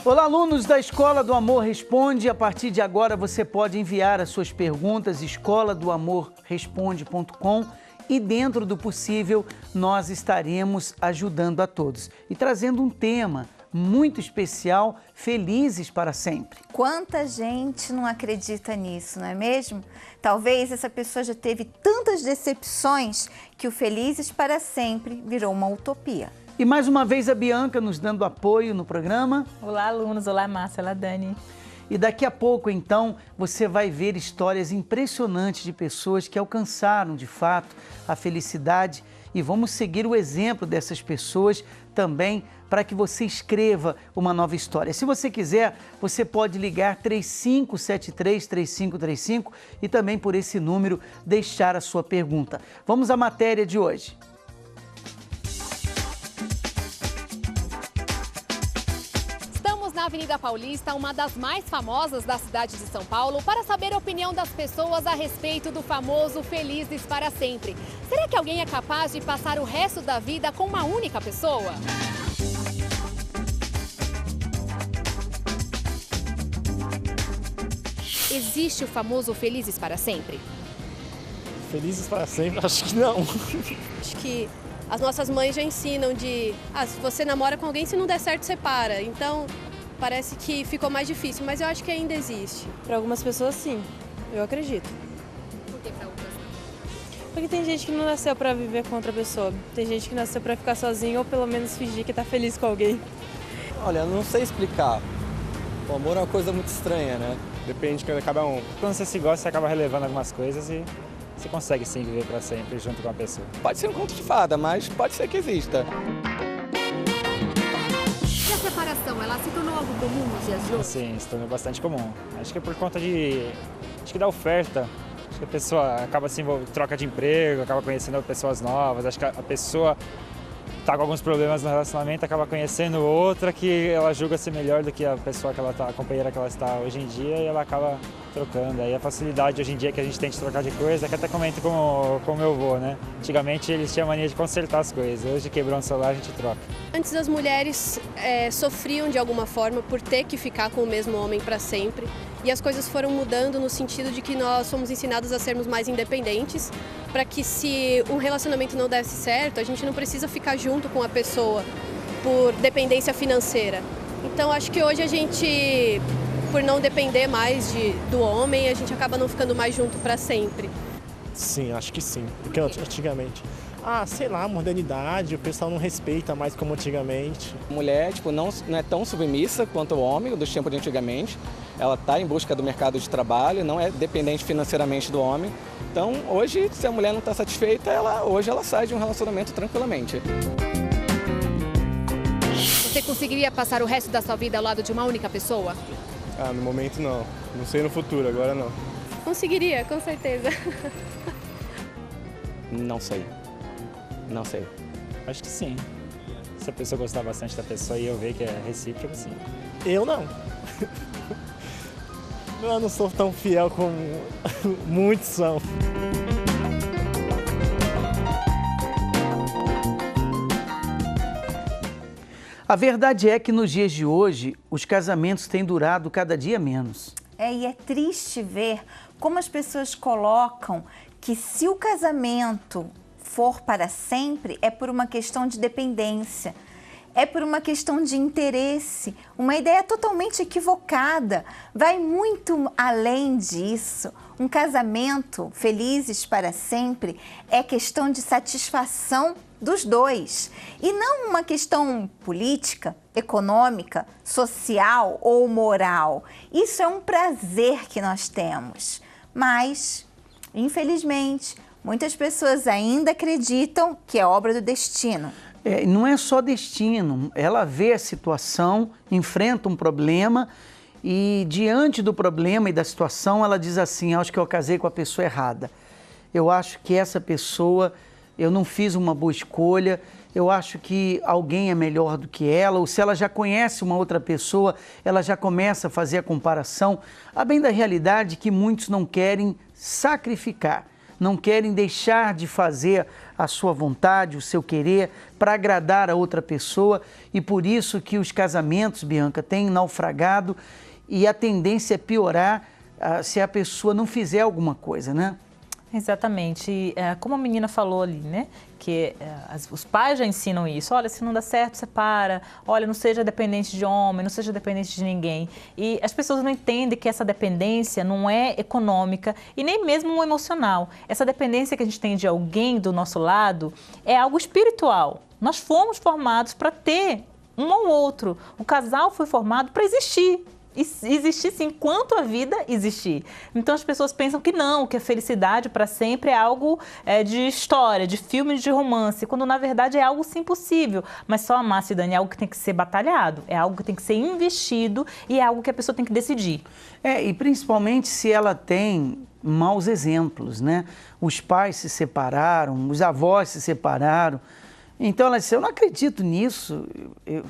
Olá, alunos da Escola do Amor Responde. A partir de agora você pode enviar as suas perguntas escoladoamorresponde.com e dentro do possível nós estaremos ajudando a todos e trazendo um tema muito especial, felizes para sempre. Quanta gente não acredita nisso, não é mesmo? Talvez essa pessoa já teve tantas decepções que o felizes para sempre virou uma utopia. E mais uma vez a Bianca nos dando apoio no programa. Olá, alunos. Olá, Márcia. Olá, Dani. E daqui a pouco, então, você vai ver histórias impressionantes de pessoas que alcançaram, de fato, a felicidade. E vamos seguir o exemplo dessas pessoas também para que você escreva uma nova história. Se você quiser, você pode ligar 3573-3535 e também por esse número deixar a sua pergunta. Vamos à matéria de hoje. Na Avenida Paulista, uma das mais famosas da cidade de São Paulo, para saber a opinião das pessoas a respeito do famoso Felizes para Sempre. Será que alguém é capaz de passar o resto da vida com uma única pessoa? Existe o famoso Felizes para Sempre? Felizes para sempre? Acho que não. Acho que as nossas mães já ensinam se você namora com alguém, se não der certo, separa. Então, parece que ficou mais difícil, mas eu acho que ainda existe. Para algumas pessoas, sim. Eu acredito. Por que para outras não? Porque tem gente que não nasceu para viver com outra pessoa. Tem gente que nasceu para ficar sozinho ou pelo menos fingir que tá feliz com alguém. Olha, eu não sei explicar. O amor é uma coisa muito estranha, né? Depende de cada um. Quando você se gosta, você acaba relevando algumas coisas e você consegue sim viver para sempre junto com a pessoa. Pode ser um conto de fada, mas pode ser que exista. E a separação, ela se tornou algo comum nos dias de hoje? Sim, se tornou bastante comum. Acho que é por conta da oferta. Acho que a pessoa acaba se envolvendo, troca de emprego, acaba conhecendo pessoas novas. Acho que a pessoa está com alguns problemas no relacionamento, acaba conhecendo outra que ela julga ser melhor do que a pessoa que ela tá, a companheira que ela está hoje em dia, e ela acaba trocando. Aí a facilidade hoje em dia que a gente tem de trocar de coisa, que até comento com o meu avô, né? Antigamente eles tinham mania de consertar as coisas, hoje quebrou um celular a gente troca. Antes as mulheres sofriam de alguma forma por ter que ficar com o mesmo homem para sempre. E as coisas foram mudando no sentido de que nós fomos ensinados a sermos mais independentes, para que se um relacionamento não desse certo, a gente não precisa ficar junto com a pessoa por dependência financeira. Então acho que hoje a gente, por não depender mais do homem, a gente acaba não ficando mais junto para sempre. Sim, acho que sim. Porque antigamente, sei lá, a modernidade, o pessoal não respeita mais como antigamente. A mulher, não é tão submissa quanto o homem, dos tempos de antigamente. Ela está em busca do mercado de trabalho, não é dependente financeiramente do homem. Então, hoje, se a mulher não está satisfeita, hoje ela sai de um relacionamento tranquilamente. Você conseguiria passar o resto da sua vida ao lado de uma única pessoa? No momento não. Não sei no futuro, agora não. Conseguiria, com certeza. Não sei. Não sei. Acho que sim. Se a pessoa gostar bastante da pessoa e eu ver que é recíproco, sim. Eu não. Eu não sou tão fiel como muitos são. A verdade é que nos dias de hoje, os casamentos têm durado cada dia menos. E é triste ver como as pessoas colocam que se o casamento for para sempre, é por uma questão de dependência, é por uma questão de interesse, uma ideia totalmente equivocada, vai muito além disso. Um casamento felizes para sempre é questão de satisfação dos dois e não uma questão política, econômica, social ou moral. Isso é um prazer que nós temos, mas, infelizmente, muitas pessoas ainda acreditam que é obra do destino. Não é só destino, ela vê a situação, enfrenta um problema e diante do problema e da situação ela diz assim, acho que eu casei com a pessoa errada. Eu acho que essa pessoa, eu não fiz uma boa escolha, eu acho que alguém é melhor do que ela, ou se ela já conhece uma outra pessoa, ela já começa a fazer a comparação, a bem da realidade que muitos não querem sacrificar. não querem deixar de fazer a sua vontade, o seu querer, para agradar a outra pessoa, e por isso que os casamentos, Bianca, têm naufragado e a tendência é piorar se a pessoa não fizer alguma coisa, né? Exatamente. E, como a menina falou ali, né? Que os pais já ensinam isso. Olha, se não dá certo, separa. Olha, não seja dependente de homem, não seja dependente de ninguém. E as pessoas não entendem que essa dependência não é econômica e nem mesmo emocional. Essa dependência que a gente tem de alguém do nosso lado é algo espiritual. Nós fomos formados para ter um ao outro. O casal foi formado para existir. Existir sim, enquanto a vida existir. Então as pessoas pensam que não, que a felicidade para sempre é algo de história, de filme, de romance, quando na verdade é algo sim possível. Mas só amar, Cidane, é algo que tem que ser batalhado, é algo que tem que ser investido e é algo que a pessoa tem que decidir. E principalmente se ela tem maus exemplos, né? Os pais se separaram, os avós se separaram. Então ela disse, eu não acredito nisso,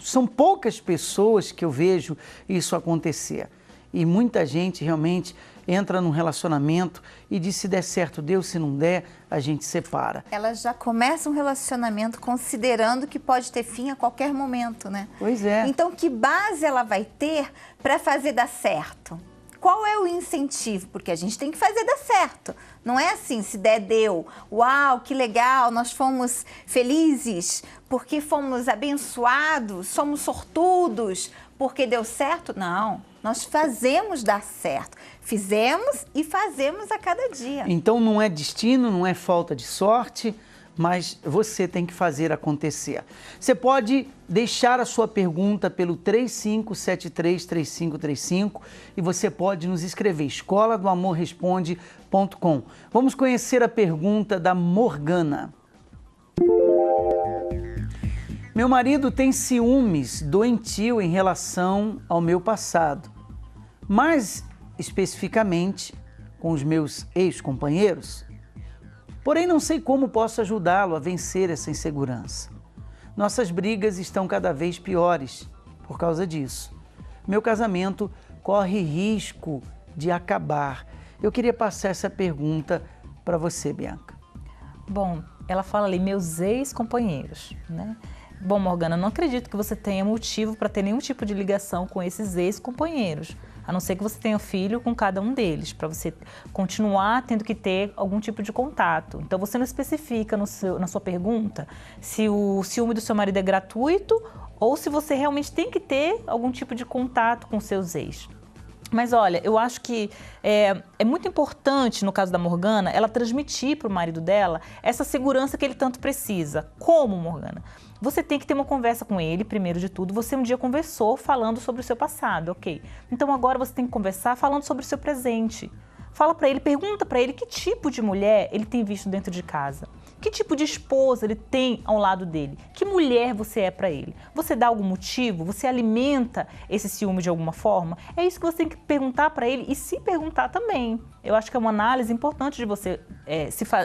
são poucas pessoas que eu vejo isso acontecer. E muita gente realmente entra num relacionamento e diz, se der certo, Deus, se não der, a gente separa. Ela já começa um relacionamento considerando que pode ter fim a qualquer momento, né? Pois é. Então que base ela vai ter para fazer dar certo? Qual é o incentivo? Porque a gente tem que fazer dar certo. Não é assim, se der, deu. Uau, que legal, nós fomos felizes porque fomos abençoados, somos sortudos porque deu certo. Não, nós fazemos dar certo. Fizemos e fazemos a cada dia. Então não é destino, não é falta de sorte, mas você tem que fazer acontecer. Você pode deixar a sua pergunta pelo 3573-3535 e você pode nos escrever escoladoamorresponde.com. Vamos conhecer a pergunta da Morgana. Meu marido tem ciúmes doentio em relação ao meu passado, mais especificamente com os meus ex-companheiros. Porém, não sei como posso ajudá-lo a vencer essa insegurança. Nossas brigas estão cada vez piores por causa disso. Meu casamento corre risco de acabar. Eu queria passar essa pergunta para você, Bianca. Bom, ela fala ali, meus ex-companheiros, né? Bom, Morgana, não acredito que você tenha motivo para ter nenhum tipo de ligação com esses ex-companheiros. A não ser que você tenha um filho com cada um deles, para você continuar tendo que ter algum tipo de contato. Então, você não especifica na sua pergunta se o ciúme do seu marido é gratuito ou se você realmente tem que ter algum tipo de contato com seus ex. Mas olha, eu acho que é muito importante, no caso da Morgana, ela transmitir para o marido dela essa segurança que ele tanto precisa. Como, Morgana? Você tem que ter uma conversa com ele, primeiro de tudo. Você um dia conversou falando sobre o seu passado, ok? Então agora você tem que conversar falando sobre o seu presente. Fala para ele, pergunta para ele que tipo de mulher ele tem visto dentro de casa. Que tipo de esposa ele tem ao lado dele? Que mulher você é para ele? Você dá algum motivo? Você alimenta esse ciúme de alguma forma? É isso que você tem que perguntar para ele e se perguntar também. Eu acho que é uma análise importante de você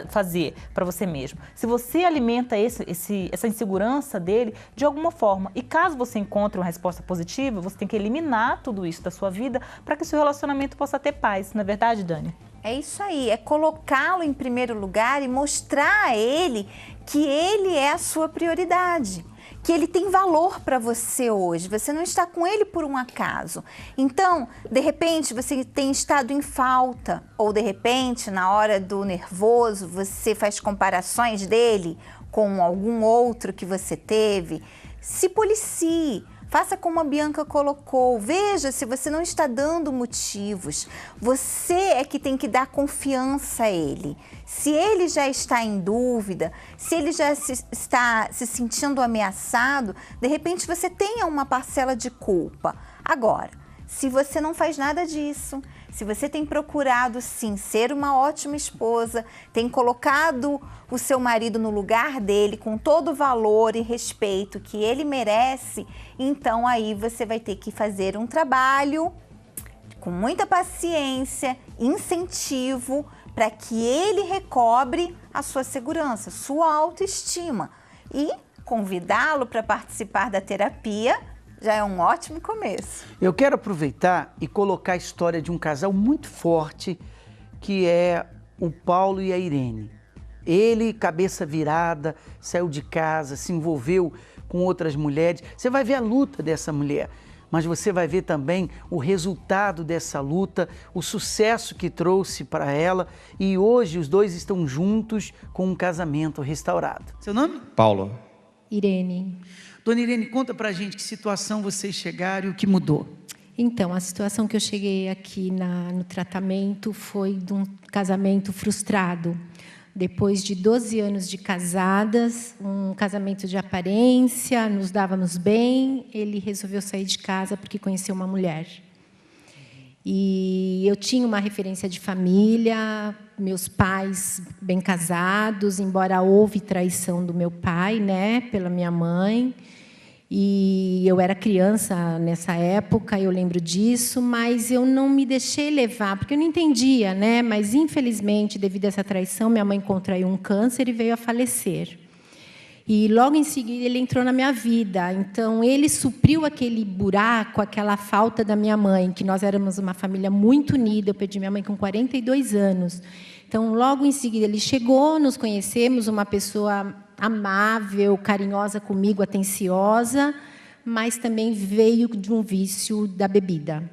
fazer para você mesmo. Se você alimenta essa insegurança dele de alguma forma e caso você encontre uma resposta positiva, você tem que eliminar tudo isso da sua vida para que seu relacionamento possa ter paz. Não é verdade, Dani? É isso aí, é colocá-lo em primeiro lugar e mostrar a ele que ele é a sua prioridade, que ele tem valor para você hoje, você não está com ele por um acaso. Então, de repente, você tem estado em falta, ou de repente, na hora do nervoso, você faz comparações dele com algum outro que você teve. Se policie. Faça como a Bianca colocou, veja se você não está dando motivos. Você é que tem que dar confiança a ele. Se ele já está em dúvida, se ele já está se sentindo ameaçado, de repente você tenha uma parcela de culpa. Agora, se você não faz nada disso, se você tem procurado sim ser uma ótima esposa, tem colocado o seu marido no lugar dele com todo o valor e respeito que ele merece, então aí você vai ter que fazer um trabalho com muita paciência, incentivo, para que ele recobre a sua segurança, sua autoestima e convidá-lo para participar da terapia. Já é um ótimo começo. Eu quero aproveitar e colocar a história de um casal muito forte, que é o Paulo e a Irene. Ele, cabeça virada, saiu de casa, se envolveu com outras mulheres. Você vai ver a luta dessa mulher, mas você vai ver também o resultado dessa luta, o sucesso que trouxe para ela, e hoje os dois estão juntos com um casamento restaurado. Seu nome? Paulo. Irene. Dona Irene, conta pra gente que situação vocês chegaram e o que mudou. Então, a situação que eu cheguei aqui no tratamento foi de um casamento frustrado. Depois de 12 anos de casadas, um casamento de aparência, nos dávamos bem, ele resolveu sair de casa porque conheceu uma mulher. E eu tinha uma referência de família, meus pais bem casados, embora houve traição do meu pai, né, pela minha mãe. E eu era criança nessa época, eu lembro disso, mas eu não me deixei levar, porque eu não entendia, né? Mas, infelizmente, devido a essa traição, minha mãe contraiu um câncer e veio a falecer. E, logo em seguida, ele entrou na minha vida. Então, ele supriu aquele buraco, aquela falta da minha mãe, que nós éramos uma família muito unida. Eu perdi minha mãe com 42 anos. Então, logo em seguida, ele chegou, nos conhecemos, uma pessoa amável, carinhosa comigo, atenciosa, mas também veio de um vício da bebida.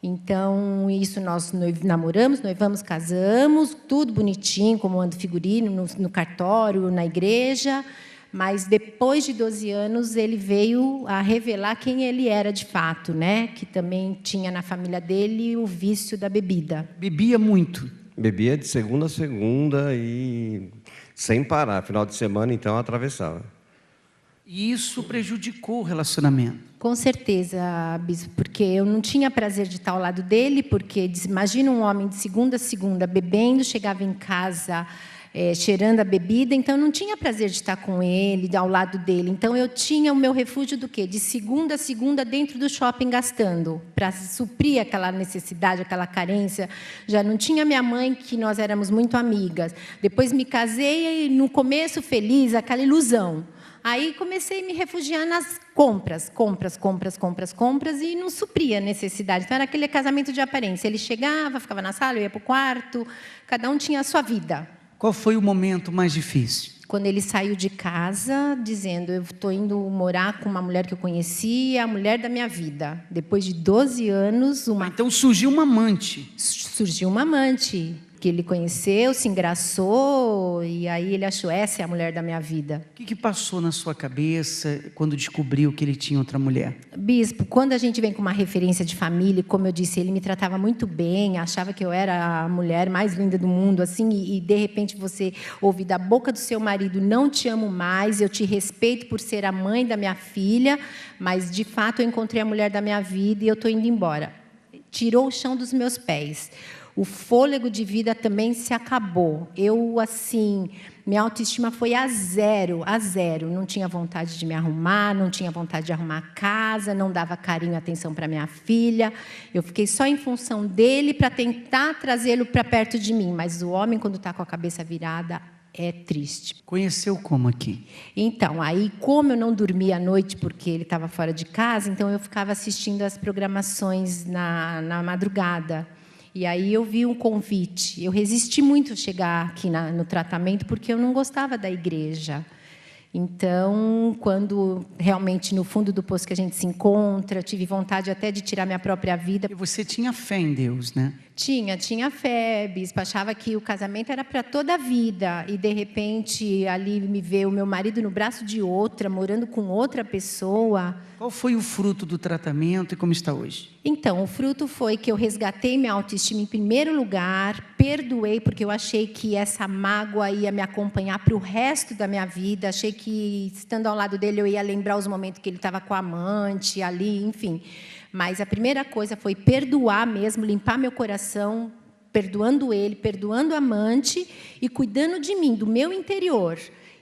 Então, isso nós namoramos, noivamos, casamos, tudo bonitinho, como ando figurino, no cartório, na igreja, mas depois de 12 anos ele veio a revelar quem ele era de fato, né? Que também tinha na família dele o vício da bebida. Bebia muito? Bebia de segunda a segunda e sem parar. Final de semana, então, atravessava. E isso prejudicou o relacionamento? Com certeza, Bispo, porque eu não tinha prazer de estar ao lado dele, porque imagina um homem de segunda a segunda bebendo, chegava em casa cheirando a bebida, então eu não tinha prazer de estar com ele, ao lado dele. Então eu tinha o meu refúgio do quê? De segunda a segunda dentro do shopping gastando, para suprir aquela necessidade, aquela carência. Já não tinha minha mãe, que nós éramos muito amigas. Depois me casei e no começo feliz, aquela ilusão. Aí comecei a me refugiar nas compras e não supria a necessidade. Então era aquele casamento de aparência. Ele chegava, ficava na sala, eu ia para o quarto, cada um tinha a sua vida. Qual foi o momento mais difícil? Quando ele saiu de casa, dizendo, eu estou indo morar com uma mulher que eu conheci, a mulher da minha vida. Depois de 12 anos... Então surgiu uma amante. Surgiu uma amante, que ele conheceu, se engraçou, e aí ele achou, essa é a mulher da minha vida. O que passou na sua cabeça quando descobriu que ele tinha outra mulher? Bispo, quando a gente vem com uma referência de família, como eu disse, ele me tratava muito bem, achava que eu era a mulher mais linda do mundo, assim, e de repente você ouve da boca do seu marido, não te amo mais, eu te respeito por ser a mãe da minha filha, mas, de fato, eu encontrei a mulher da minha vida e eu estou indo embora. Tirou o chão dos meus pés. O fôlego de vida também se acabou. Eu, assim, minha autoestima foi a zero, a zero. Não tinha vontade de me arrumar, não tinha vontade de arrumar a casa, não dava carinho e atenção para minha filha. Eu fiquei só em função dele para tentar trazê-lo para perto de mim. Mas o homem, quando está com a cabeça virada, é triste. Conheceu como aqui? Então, aí, como eu não dormia à noite porque ele estava fora de casa, então eu ficava assistindo as programações na madrugada. E aí eu vi um convite. Eu resisti muito a chegar aqui no tratamento porque eu não gostava da igreja. Então, quando realmente no fundo do poço que a gente se encontra, tive vontade até de tirar minha própria vida. E você tinha fé em Deus, né? Tinha fé, Bispo. Achava que o casamento era para toda a vida. E, de repente, ali me vê o meu marido no braço de outra, morando com outra pessoa. Qual foi o fruto do tratamento e como está hoje? Então, o fruto foi que eu resgatei minha autoestima em primeiro lugar, perdoei, porque eu achei que essa mágoa ia me acompanhar para o resto da minha vida. Achei que, estando ao lado dele, eu ia lembrar os momentos que ele estava com a amante, ali, enfim. Mas a primeira coisa foi perdoar mesmo, limpar meu coração, perdoando ele, perdoando a amante e cuidando de mim, do meu interior.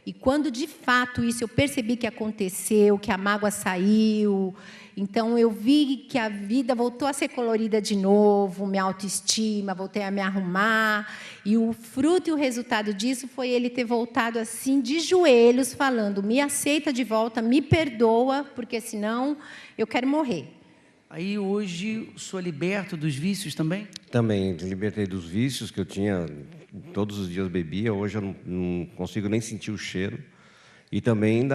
E quando, de fato, isso eu percebi que aconteceu, que a mágoa saiu, então eu vi que a vida voltou a ser colorida de novo, minha autoestima, voltei a me arrumar. E o fruto e o resultado disso foi ele ter voltado assim, de joelhos, falando, me aceita de volta, me perdoa, porque senão eu quero morrer. Aí hoje o senhor é liberto dos vícios também? Também libertei dos vícios que eu tinha todos os dias bebia, hoje eu não consigo nem sentir o cheiro. E também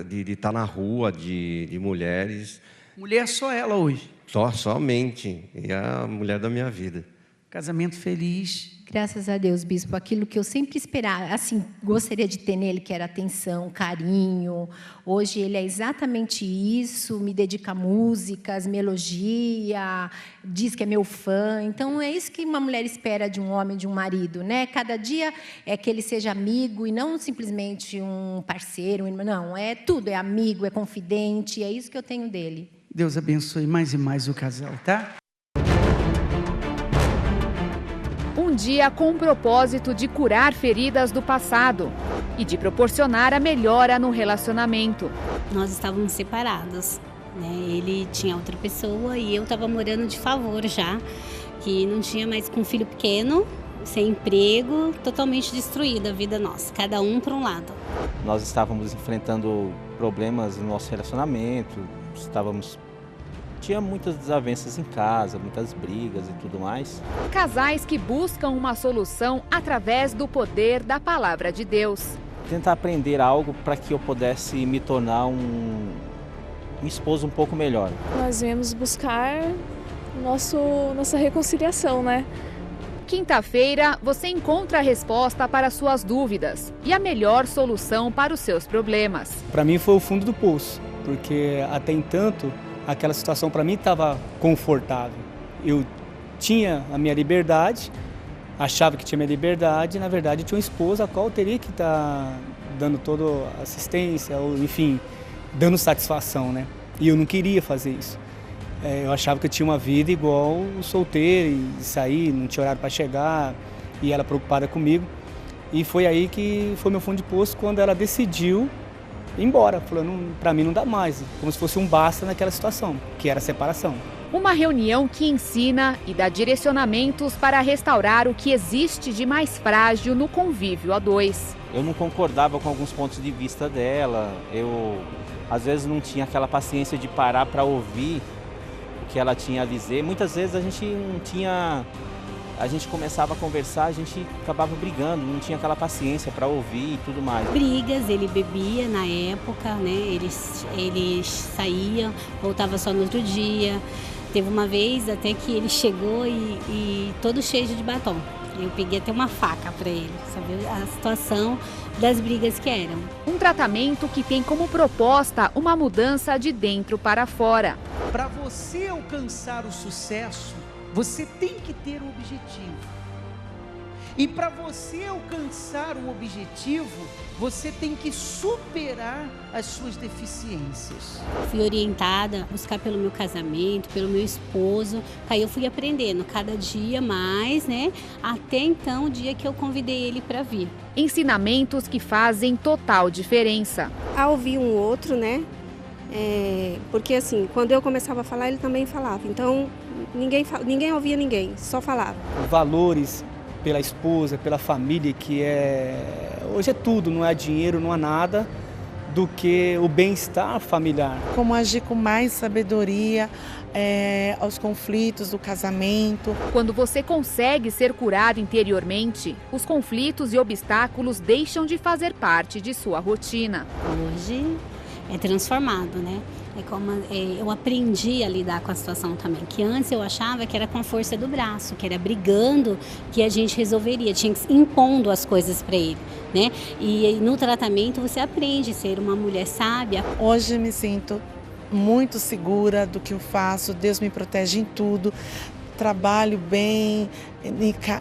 de estar na rua, de mulheres. Mulher só ela hoje? Somente. E é a mulher da minha vida. Casamento feliz. Graças a Deus, bispo, aquilo que eu sempre esperava, assim, gostaria de ter nele, que era atenção, carinho. Hoje ele é exatamente isso, me dedica a músicas, me elogia, diz que é meu fã. Então, é isso que uma mulher espera de um homem, de um marido, né? Cada dia é que ele seja amigo e não simplesmente um parceiro, um irmão. Não, é tudo, é amigo, é confidente, é isso que eu tenho dele. Deus abençoe mais e mais o casal, tá? Um dia com o propósito de curar feridas do passado e de proporcionar a melhora no relacionamento. Nós estávamos separados, né? Ele tinha outra pessoa e eu estava morando de favor já, que não tinha mais, com um filho pequeno, sem emprego, totalmente destruída a vida nossa, cada um para um lado. Nós estávamos enfrentando problemas no nosso relacionamento, tinha muitas desavenças em casa, muitas brigas e tudo mais. Casais que buscam uma solução através do poder da palavra de Deus. Tentar aprender algo para que eu pudesse me tornar um esposo um pouco melhor. Nós viemos buscar nossa reconciliação, né? Quinta-feira, você encontra a resposta para suas dúvidas e a melhor solução para os seus problemas. Para mim foi o fundo do poço, porque até entanto aquela situação para mim estava confortável. Eu tinha a minha liberdade, achava que tinha minha liberdade, e na verdade eu tinha uma esposa a qual eu teria que estar dando toda a assistência, ou enfim, dando satisfação, né? E eu não queria fazer isso. Eu achava que eu tinha uma vida igual solteiro, e sair, não tinha horário para chegar, e ela preocupada comigo. E foi aí que foi meu fundo de poço, quando ela decidiu ir embora, falando, para mim não dá mais, como se fosse um basta naquela situação, que era a separação. Uma reunião que ensina e dá direcionamentos para restaurar o que existe de mais frágil no convívio a dois. Eu não concordava com alguns pontos de vista dela, eu às vezes não tinha aquela paciência de parar para ouvir o que ela tinha a dizer. Muitas vezes a gente começava a conversar, a gente acabava brigando, não tinha aquela paciência para ouvir e tudo mais. Brigas, ele bebia na época, né? Ele saía, voltava só no outro dia. Teve uma vez até que ele chegou e todo cheio de batom. Eu peguei até uma faca para ele, sabe a situação das brigas que eram. Um tratamento que tem como proposta uma mudança de dentro para fora. Para você alcançar o sucesso, você tem que ter um objetivo. E para você alcançar um objetivo, você tem que superar as suas deficiências. Fui orientada a buscar pelo meu casamento, pelo meu esposo. Aí eu fui aprendendo cada dia mais, né? Até então o dia que eu convidei ele para vir. Ensinamentos que fazem total diferença. A ouvir um outro, né? Porque assim, quando eu começava a falar, ele também falava. Então, ninguém ouvia ninguém, só falava. Valores pela esposa, pela família, que hoje é tudo, não é dinheiro, não é nada, do que o bem-estar familiar. Como agir com mais sabedoria aos conflitos do casamento. Quando você consegue ser curado interiormente, os conflitos e obstáculos deixam de fazer parte de sua rotina. Hoje é transformado, né? Eu aprendi a lidar com a situação também, que antes eu achava que era com a força do braço, que era brigando que a gente resolveria, tinha que impondo as coisas para ele, né? E no tratamento você aprende a ser uma mulher sábia. Hoje me sinto muito segura do que eu faço, Deus me protege em tudo, trabalho bem,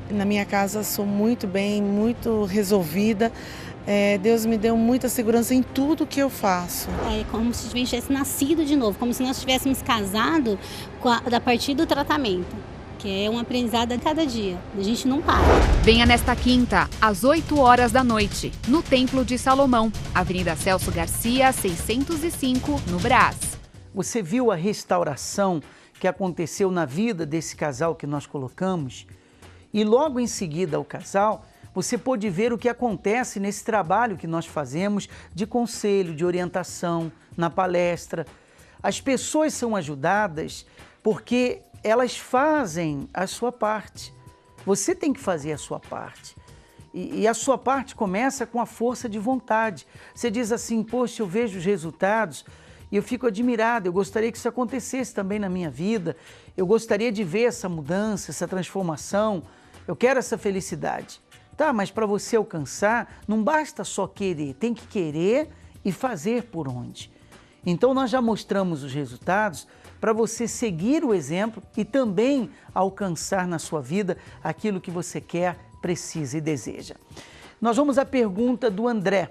na minha casa sou muito bem, muito resolvida. Deus me deu muita segurança em tudo que eu faço. É como se a gente tivesse nascido de novo, como se nós tivéssemos casado a partir do tratamento, que é um aprendizado a cada dia, a gente não para. Venha nesta quinta, às 8 horas da noite, no Templo de Salomão, Avenida Celso Garcia, 605, no Brás. Você viu a restauração que aconteceu na vida desse casal que nós colocamos? E logo em seguida ao casal, você pôde ver o que acontece nesse trabalho que nós fazemos de conselho, de orientação, na palestra. As pessoas são ajudadas porque elas fazem a sua parte. Você tem que fazer a sua parte. E a sua parte começa com a força de vontade. Você diz assim, poxa, eu vejo os resultados e eu fico admirado, eu gostaria que isso acontecesse também na minha vida, eu gostaria de ver essa mudança, essa transformação, eu quero essa felicidade. Tá, mas para você alcançar, não basta só querer, tem que querer e fazer por onde. Então nós já mostramos os resultados para você seguir o exemplo e também alcançar na sua vida aquilo que você quer, precisa e deseja. Nós vamos à pergunta do André.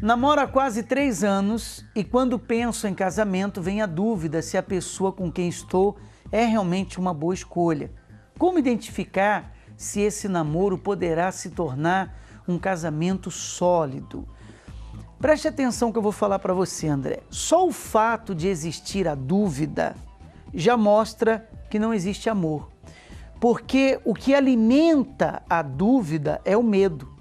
Namoro há quase 3 anos e quando penso em casamento vem a dúvida se a pessoa com quem estou é realmente uma boa escolha. Como identificar se esse namoro poderá se tornar um casamento sólido? Preste atenção que eu vou falar para você, André. Só o fato de existir a dúvida já mostra que não existe amor. Porque o que alimenta a dúvida é o medo.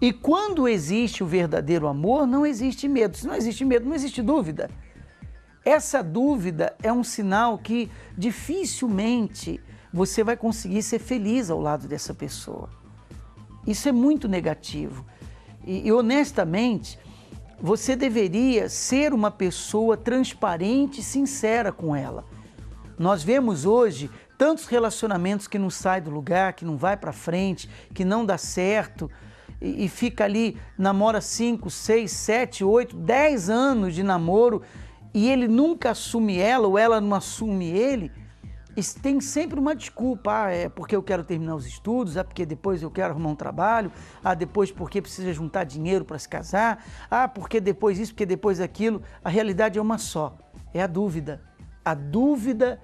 E quando existe o verdadeiro amor, não existe medo. Se não existe medo, não existe dúvida. Essa dúvida é um sinal que dificilmente você vai conseguir ser feliz ao lado dessa pessoa. Isso é muito negativo. E honestamente, você deveria ser uma pessoa transparente e sincera com ela. Nós vemos hoje tantos relacionamentos que não saem do lugar, que não vai para frente, que não dá certo e fica ali, namora 5, 6, 7, 8, 10 anos de namoro e ele nunca assume ela ou ela não assume ele. E tem sempre uma desculpa, é porque eu quero terminar os estudos, porque depois eu quero arrumar um trabalho, depois porque precisa juntar dinheiro para se casar, porque depois isso, porque depois aquilo. A realidade é uma só, é a dúvida. A dúvida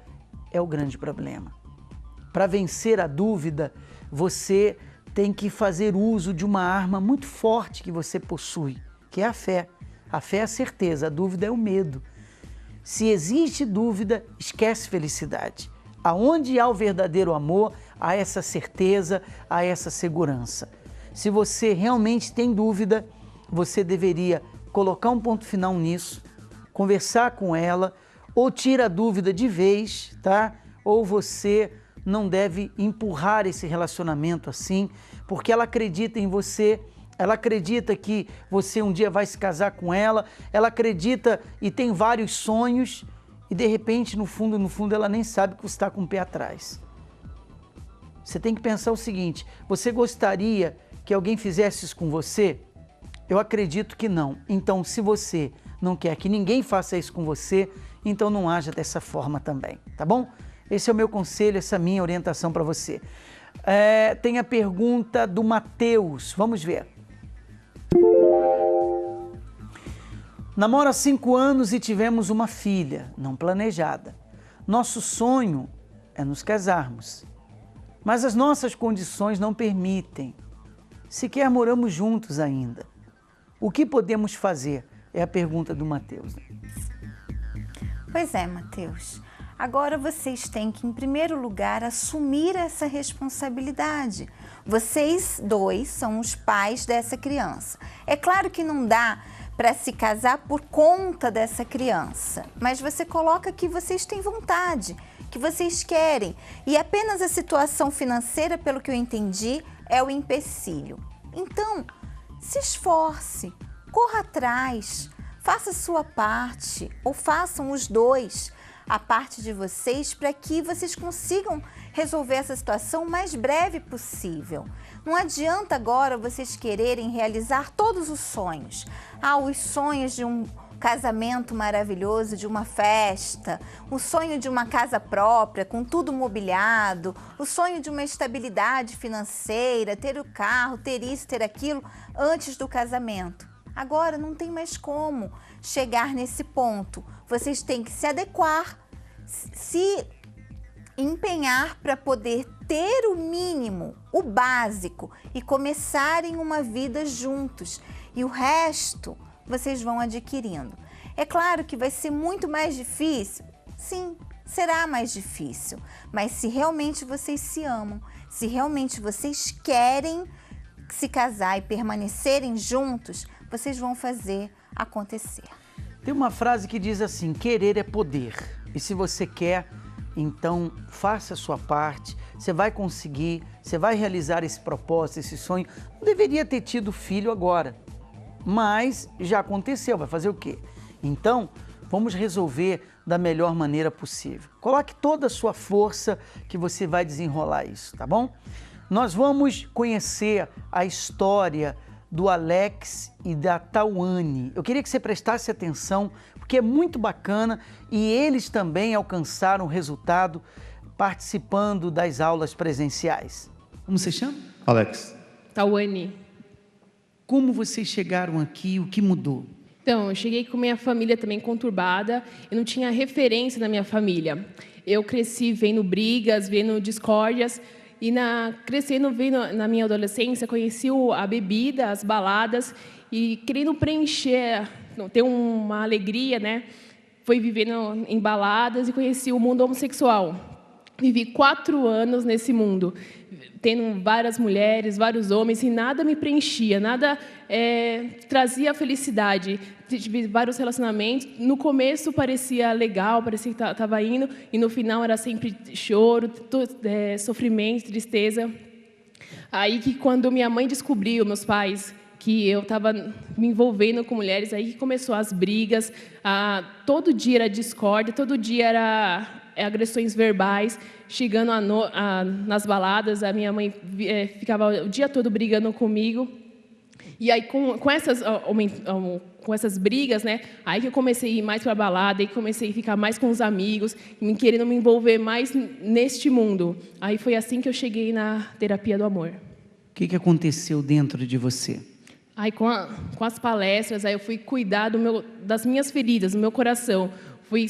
é o grande problema. Para vencer a dúvida, você tem que fazer uso de uma arma muito forte que você possui, que é a fé. A fé é a certeza, a dúvida é o medo. Se existe dúvida, esquece felicidade. Aonde há o verdadeiro amor, há essa certeza, há essa segurança. Se você realmente tem dúvida, você deveria colocar um ponto final nisso, conversar com ela, ou tira a dúvida de vez, tá? Ou você não deve empurrar esse relacionamento assim, porque ela acredita em você, ela acredita que você um dia vai se casar com ela, ela acredita e tem vários sonhos e de repente, no fundo, ela nem sabe que você está com o pé atrás. Você tem que pensar o seguinte, você gostaria que alguém fizesse isso com você? Eu acredito que não. Então, se você não quer que ninguém faça isso com você, então não haja dessa forma também, tá bom? Esse é o meu conselho, essa é a minha orientação para você. Tem a pergunta do Matheus, vamos ver. Namoro há 5 anos e tivemos uma filha, não planejada. Nosso sonho é nos casarmos, mas as nossas condições não permitem. Sequer moramos juntos ainda. O que podemos fazer? É a pergunta do Matheus. Pois é, Matheus. Agora vocês têm que, em primeiro lugar, assumir essa responsabilidade. Vocês dois são os pais dessa criança. É claro que não dá para se casar por conta dessa criança, mas você coloca que vocês têm vontade, que vocês querem. E apenas a situação financeira, pelo que eu entendi, é o empecilho. Então, se esforce, corra atrás, faça a sua parte, ou façam os dois a parte de vocês para que vocês consigam resolver essa situação o mais breve possível. Não adianta agora vocês quererem realizar todos os sonhos. Os sonhos de um casamento maravilhoso, de uma festa, o sonho de uma casa própria, com tudo mobiliado, o sonho de uma estabilidade financeira, ter o carro, ter isso, ter aquilo, antes do casamento. Agora não tem mais como chegar nesse ponto. Vocês têm que se adequar, se empenhar para poder ter o mínimo, o básico e começarem uma vida juntos. E o resto vocês vão adquirindo. É claro que vai ser muito mais difícil. Sim, será mais difícil. Mas se realmente vocês se amam, se realmente vocês querem se casar e permanecerem juntos, vocês vão fazer acontecer. Tem uma frase que diz assim, querer é poder. E se você quer, Então, faça a sua parte, você vai conseguir, você vai realizar esse propósito, esse sonho. Não deveria ter tido filho agora, mas já aconteceu, vai fazer o quê? Então, vamos resolver da melhor maneira possível. Coloque toda a sua força que você vai desenrolar isso, tá bom? Nós vamos conhecer a história do Alex e da Tawane. Eu queria que você prestasse atenção, porque é muito bacana e eles também alcançaram resultado participando das aulas presenciais. Como você chama? Alex. Tawane. Como vocês chegaram aqui? O que mudou? Então, eu cheguei com minha família também conturbada, eu não tinha referência na minha família. Eu cresci vendo brigas, vendo discórdias, e crescendo, vendo na minha adolescência, conheci a bebida, as baladas, e querendo preencher, ter uma alegria, né? Fui vivendo em baladas e conheci o mundo homossexual. Vivi 4 anos nesse mundo, tendo várias mulheres, vários homens, e nada me preenchia, nada trazia felicidade. Tive vários relacionamentos. No começo parecia legal, parecia que estava indo, e no final era sempre choro, sofrimento, tristeza. Aí que quando minha mãe descobriu, meus pais, que eu estava me envolvendo com mulheres, aí que começou as brigas, todo dia era discórdia, todo dia era agressões verbais, chegando nas baladas, a minha mãe ficava o dia todo brigando comigo. E aí, com essas brigas, né, aí que eu comecei a ir mais para a balada, aí comecei a ficar mais com os amigos, querendo me envolver mais neste mundo. Aí foi assim que eu cheguei na terapia do amor. O que aconteceu dentro de você? Aí, com as palestras, aí eu fui cuidar das minhas feridas, do meu coração. Fui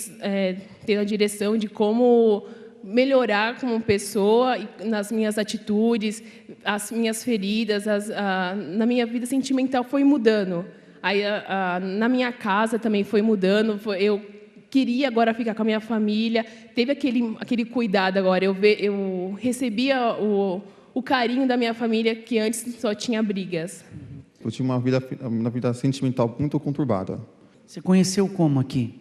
tendo a direção de como melhorar como pessoa, nas minhas atitudes, as minhas feridas, na minha vida sentimental foi mudando. Aí, na minha casa também foi mudando. Eu queria agora ficar com a minha família. Teve aquele cuidado agora. Eu recebia o carinho da minha família, que antes só tinha brigas. Eu tinha uma vida sentimental muito conturbada. Você conheceu como aqui?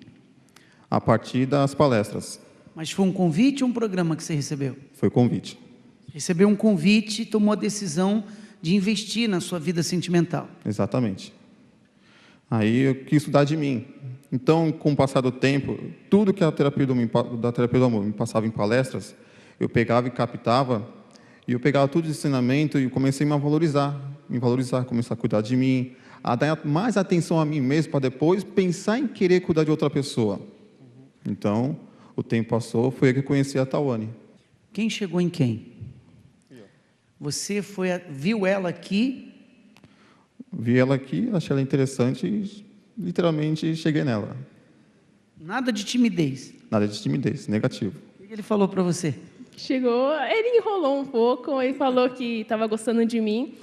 A partir das palestras. Mas foi um convite ou um programa que você recebeu? Foi convite. Recebeu um convite e tomou a decisão de investir na sua vida sentimental. Exatamente. Aí eu quis estudar de mim. Então, com o passar do tempo, tudo que a terapia do amor me passava em palestras, eu pegava e captava, e eu pegava tudo de ensinamento e comecei a me valorizar, comecei a cuidar de mim, a dar mais atenção a mim mesmo, para depois pensar em querer cuidar de outra pessoa. Então, o tempo passou, foi aí que eu conheci a Tawane. Quem chegou em quem? Você viu ela aqui? Vi ela aqui, achei ela interessante e literalmente cheguei nela. Nada de timidez? Nada de timidez, negativo. O que ele falou para você? Chegou, ele enrolou um pouco, ele falou que estava gostando de mim.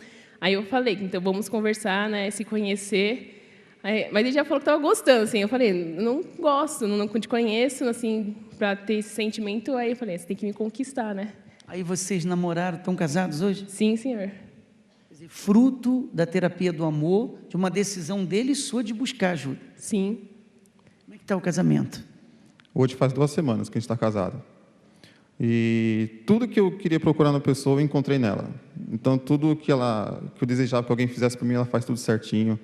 Aí eu falei, então vamos conversar, né, se conhecer. Mas ele já falou que estava gostando, assim. Eu falei, não gosto, não te conheço, assim, para ter esse sentimento. Aí eu falei, você tem que me conquistar, né? Aí vocês namoraram, estão casados hoje? Sim, senhor. Quer dizer, fruto da terapia do amor, de uma decisão dele e sua de buscar ajuda. Sim. Como é que está o casamento? Hoje faz 2 semanas que a gente está casado. E tudo que eu queria procurar na pessoa, eu encontrei nela. Então, tudo que eu desejava que alguém fizesse para mim, ela faz tudo certinho.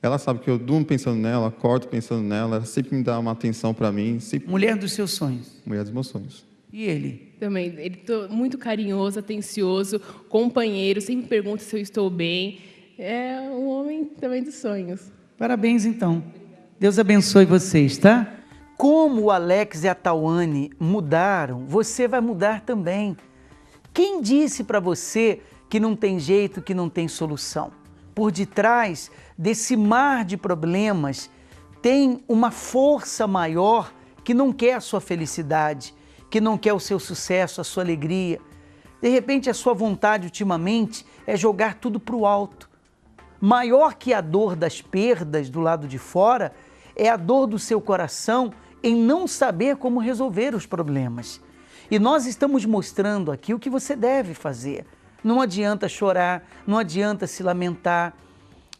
Ela sabe que eu durmo pensando nela, acordo pensando nela, ela sempre me dá uma atenção para mim. Sempre... Mulher dos seus sonhos. Mulher dos meus sonhos. E ele? Também, ele é muito carinhoso, atencioso, companheiro, sempre pergunta se eu estou bem. É um homem também dos sonhos. Parabéns, então. Deus abençoe vocês, tá? Como o Alex e a Tawane mudaram, você vai mudar também. Quem disse para você que não tem jeito, que não tem solução? Por detrás desse mar de problemas tem uma força maior que não quer a sua felicidade, que não quer o seu sucesso, a sua alegria. De repente, a sua vontade ultimamente é jogar tudo para o alto. Maior que a dor das perdas do lado de fora é a dor do seu coração em não saber como resolver os problemas. E nós estamos mostrando aqui o que você deve fazer. Não adianta chorar, não adianta se lamentar.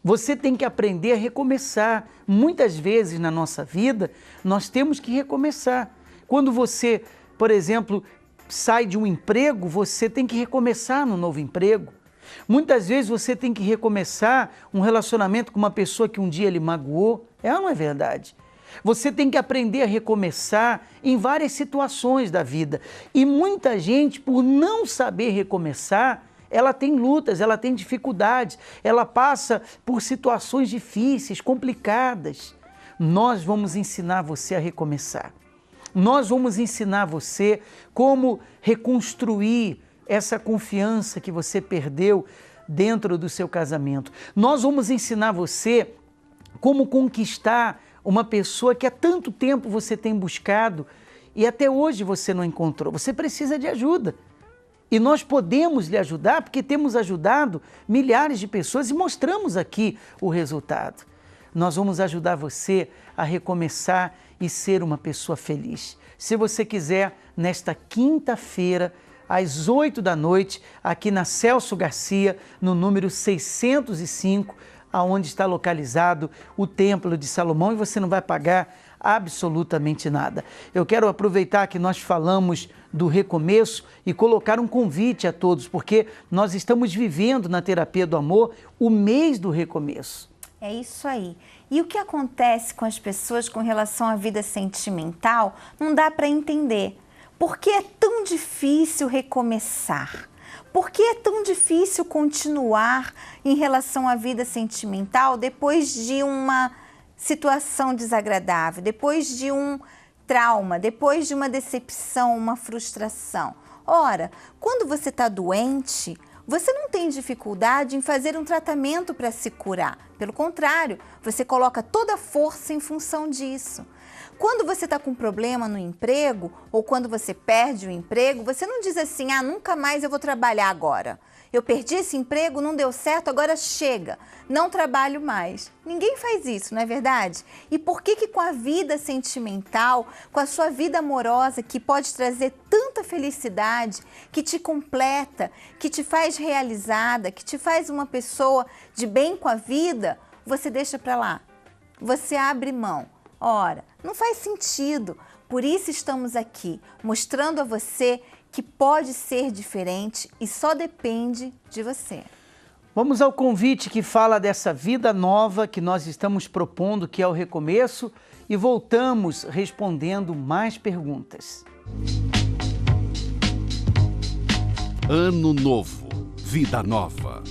Você tem que aprender a recomeçar. Muitas vezes na nossa vida, nós temos que recomeçar. Quando você por exemplo, sai de um emprego, você tem que recomeçar no novo emprego. Muitas vezes você tem que recomeçar um relacionamento com uma pessoa que um dia lhe magoou. É ou não é verdade? Você tem que aprender a recomeçar em várias situações da vida. E muita gente, por não saber recomeçar, ela tem lutas, ela tem dificuldades, ela passa por situações difíceis, complicadas. Nós vamos ensinar você a recomeçar. Nós vamos ensinar você como reconstruir essa confiança que você perdeu dentro do seu casamento. Nós vamos ensinar você como conquistar uma pessoa que há tanto tempo você tem buscado e até hoje você não encontrou. Você precisa de ajuda. E nós podemos lhe ajudar porque temos ajudado milhares de pessoas e mostramos aqui o resultado. Nós vamos ajudar você a recomeçar e ser uma pessoa feliz. Se você quiser, nesta quinta-feira, às 8 da noite, aqui na Celso Garcia, no número 605, aonde está localizado o Templo de Salomão, e você não vai pagar absolutamente nada. Eu quero aproveitar que nós falamos do recomeço e colocar um convite a todos, porque nós estamos vivendo na Terapia do Amor o mês do recomeço. É isso aí. E o que acontece com as pessoas com relação à vida sentimental não dá para entender. Por que é tão difícil recomeçar? Por que é tão difícil continuar em relação à vida sentimental depois de uma situação desagradável, depois de um trauma, depois de uma decepção, uma frustração? Ora, quando você está doente, você não tem dificuldade em fazer um tratamento para se curar. Pelo contrário, você coloca toda a força em função disso. Quando você está com um problema no emprego ou quando você perde o emprego, você não diz assim, nunca mais eu vou trabalhar agora. Eu perdi esse emprego, não deu certo, agora chega, não trabalho mais. Ninguém faz isso, não é verdade? E por que com a vida sentimental, com a sua vida amorosa, que pode trazer tanta felicidade, que te completa, que te faz realizada, que te faz uma pessoa de bem com a vida, você deixa para lá, você abre mão? Ora, não faz sentido. Por isso estamos aqui, mostrando a você que pode ser diferente e só depende de você. Vamos ao convite que fala dessa vida nova que nós estamos propondo, que é o recomeço, e voltamos respondendo mais perguntas. Ano novo, vida nova.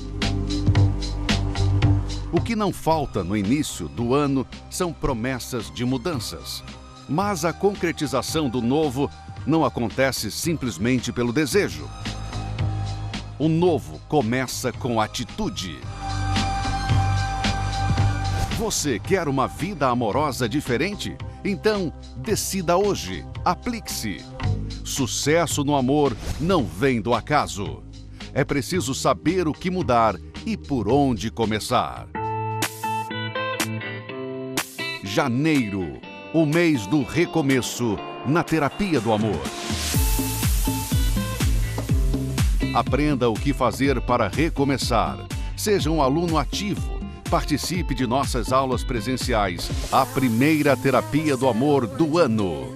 O que não falta no início do ano são promessas de mudanças. Mas a concretização do novo não acontece simplesmente pelo desejo. O novo começa com atitude. Você quer uma vida amorosa diferente? Então, decida hoje. Aplique-se. Sucesso no amor não vem do acaso. É preciso saber o que mudar e por onde começar. Janeiro, o mês do recomeço na Terapia do Amor. Aprenda o que fazer para recomeçar. Seja um aluno ativo. Participe de nossas aulas presenciais. A primeira Terapia do Amor do ano.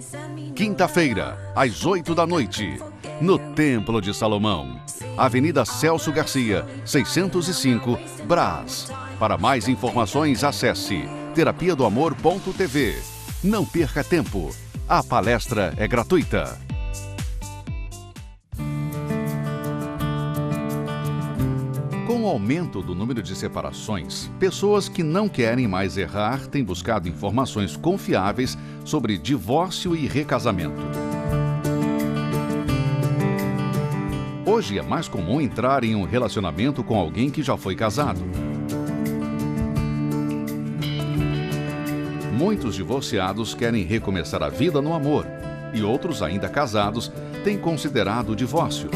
Quinta-feira, às 8 da noite, no Templo de Salomão. Avenida Celso Garcia, 605, Brás. Para mais informações, acesse terapiadoamor.tv. Não perca tempo. A palestra é gratuita. Com o aumento do número de separações, pessoas que não querem mais errar têm buscado informações confiáveis sobre divórcio e recasamento. Hoje é mais comum entrar em um relacionamento com alguém que já foi casado. Muitos divorciados querem recomeçar a vida no amor e outros, ainda casados, têm considerado o divórcio.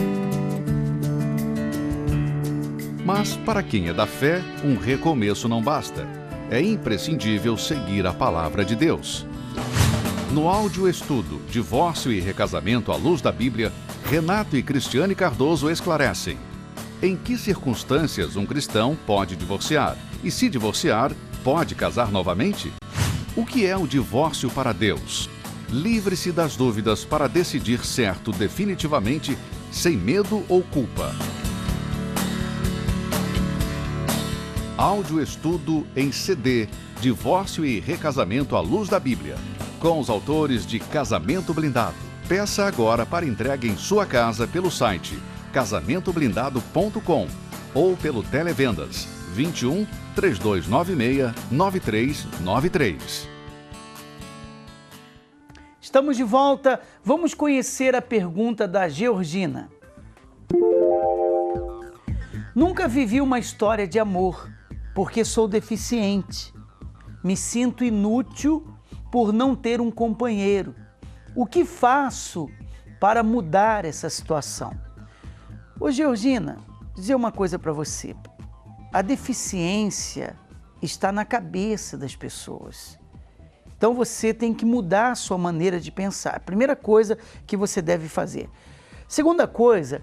Mas, para quem é da fé, um recomeço não basta. É imprescindível seguir a palavra de Deus. No áudio estudo Divórcio e Recasamento à Luz da Bíblia, Renato e Cristiane Cardoso esclarecem: em que circunstâncias um cristão pode divorciar? E se divorciar, pode casar novamente? O que é o divórcio para Deus? Livre-se das dúvidas para decidir certo definitivamente, sem medo ou culpa. Áudio-estudo em CD, Divórcio e Recasamento à Luz da Bíblia, com os autores de Casamento Blindado. Peça agora para entrega em sua casa pelo site casamentoblindado.com ou pelo Televendas 21 3296 9393. Estamos de volta. Vamos conhecer a pergunta da Georgina. Nunca vivi uma história de amor, porque sou deficiente. Me sinto inútil por não ter um companheiro. O que faço para mudar essa situação? Ô Georgina, dizer uma coisa para você. A deficiência está na cabeça das pessoas. Então você tem que mudar a sua maneira de pensar. Primeira coisa que você deve fazer. Segunda coisa,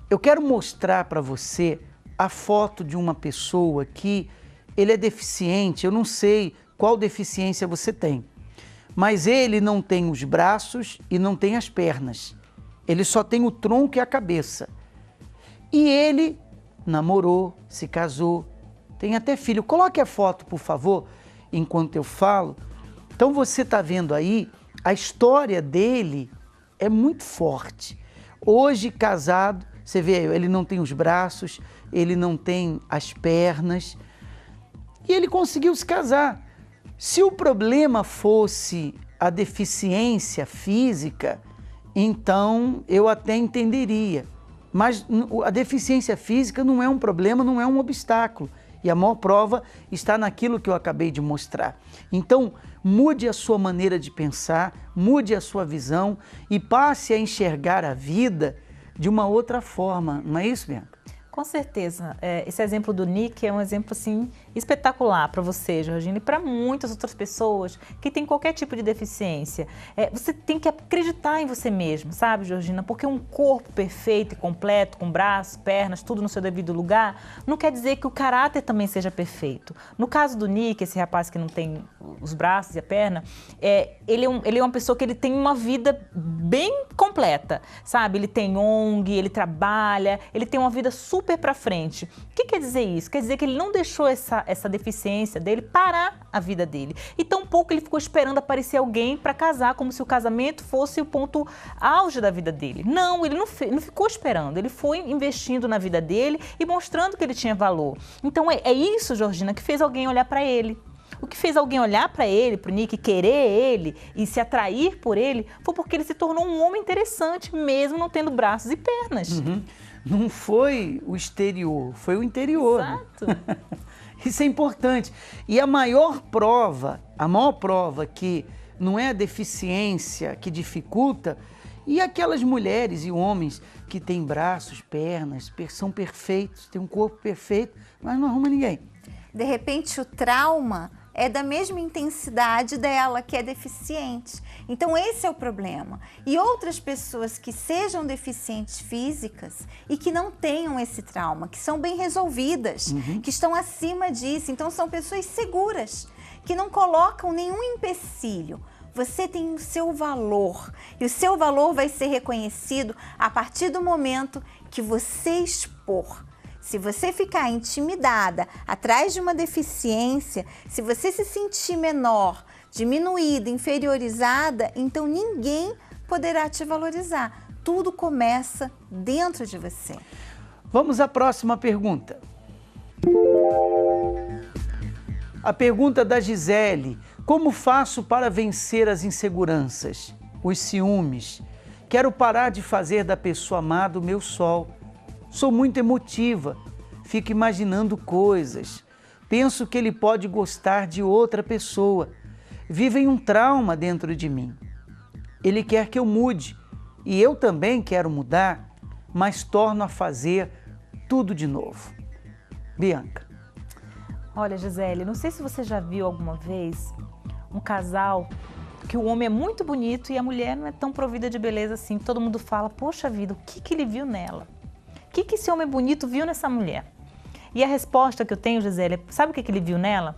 eu quero mostrar para você a foto de uma pessoa que ele é deficiente. Eu não sei qual deficiência você tem, mas ele não tem os braços e não tem as pernas. Ele só tem o tronco e a cabeça. E ele namorou, se casou, tem até filho. Coloque a foto, por favor, enquanto eu falo. Então você está vendo aí, a história dele é muito forte. Hoje casado, você vê, ele não tem os braços, ele não tem as pernas e ele conseguiu se casar. Se o problema fosse a deficiência física, então eu até entenderia. Mas a deficiência física não é um problema, não é um obstáculo. E a maior prova está naquilo que eu acabei de mostrar. Então, mude a sua maneira de pensar, mude a sua visão e passe a enxergar a vida de uma outra forma. Não é isso, Bianca? Com certeza. Esse exemplo do Nick é um exemplo assim, espetacular para você, Georgina, e para muitas outras pessoas que têm qualquer tipo de deficiência. Você tem que acreditar em você mesmo, sabe, Georgina? Porque um corpo perfeito e completo, com braços, pernas, tudo no seu devido lugar, não quer dizer que o caráter também seja perfeito. No caso do Nick, esse rapaz que não tem os braços e a perna, ele é uma pessoa que ele tem uma vida bem completa, sabe? Ele tem ONG, ele trabalha, ele tem uma vida super para frente. O que quer dizer isso? Quer dizer que ele não deixou essa deficiência dele parar a vida dele. E tampouco ele ficou esperando aparecer alguém para casar, como se o casamento fosse o ponto auge da vida dele. Não, ele não ficou esperando. Ele foi investindo na vida dele e mostrando que ele tinha valor. Então é isso, Georgina, que fez alguém olhar para ele. O que fez alguém olhar para ele, para o Nick, querer ele e se atrair por ele, foi porque ele se tornou um homem interessante, mesmo não tendo braços e pernas. Uhum. Não foi o exterior, foi o interior. Exato. Né? Isso é importante. E a maior prova que não é a deficiência que dificulta, e aquelas mulheres e homens que têm braços, pernas, são perfeitos, têm um corpo perfeito, mas não arruma ninguém. De repente o trauma é da mesma intensidade dela, que é deficiente. Então esse é o problema. E outras pessoas que sejam deficientes físicas e que não tenham esse trauma, que são bem resolvidas, que estão acima disso, então são pessoas seguras, que não colocam nenhum empecilho. Você tem o seu valor e o seu valor vai ser reconhecido a partir do momento que você expor. Se você ficar intimidada atrás de uma deficiência, se você se sentir menor, diminuída, inferiorizada, então ninguém poderá te valorizar. Tudo começa dentro de você. Vamos à próxima pergunta. A pergunta da Gisele: como faço para vencer as inseguranças, os ciúmes? Quero parar de fazer da pessoa amada o meu sol. Sou muito emotiva, fico imaginando coisas, penso que ele pode gostar de outra pessoa, vivem um trauma dentro de mim. Ele quer que eu mude e eu também quero mudar, mas torno a fazer tudo de novo. Bianca. Olha, Gisele, não sei se você já viu alguma vez um casal que o homem é muito bonito e a mulher não é tão provida de beleza assim. Todo mundo fala, poxa vida, o que ele viu nela? O que esse homem bonito viu nessa mulher? E a resposta que eu tenho, Gisele, sabe o que ele viu nela?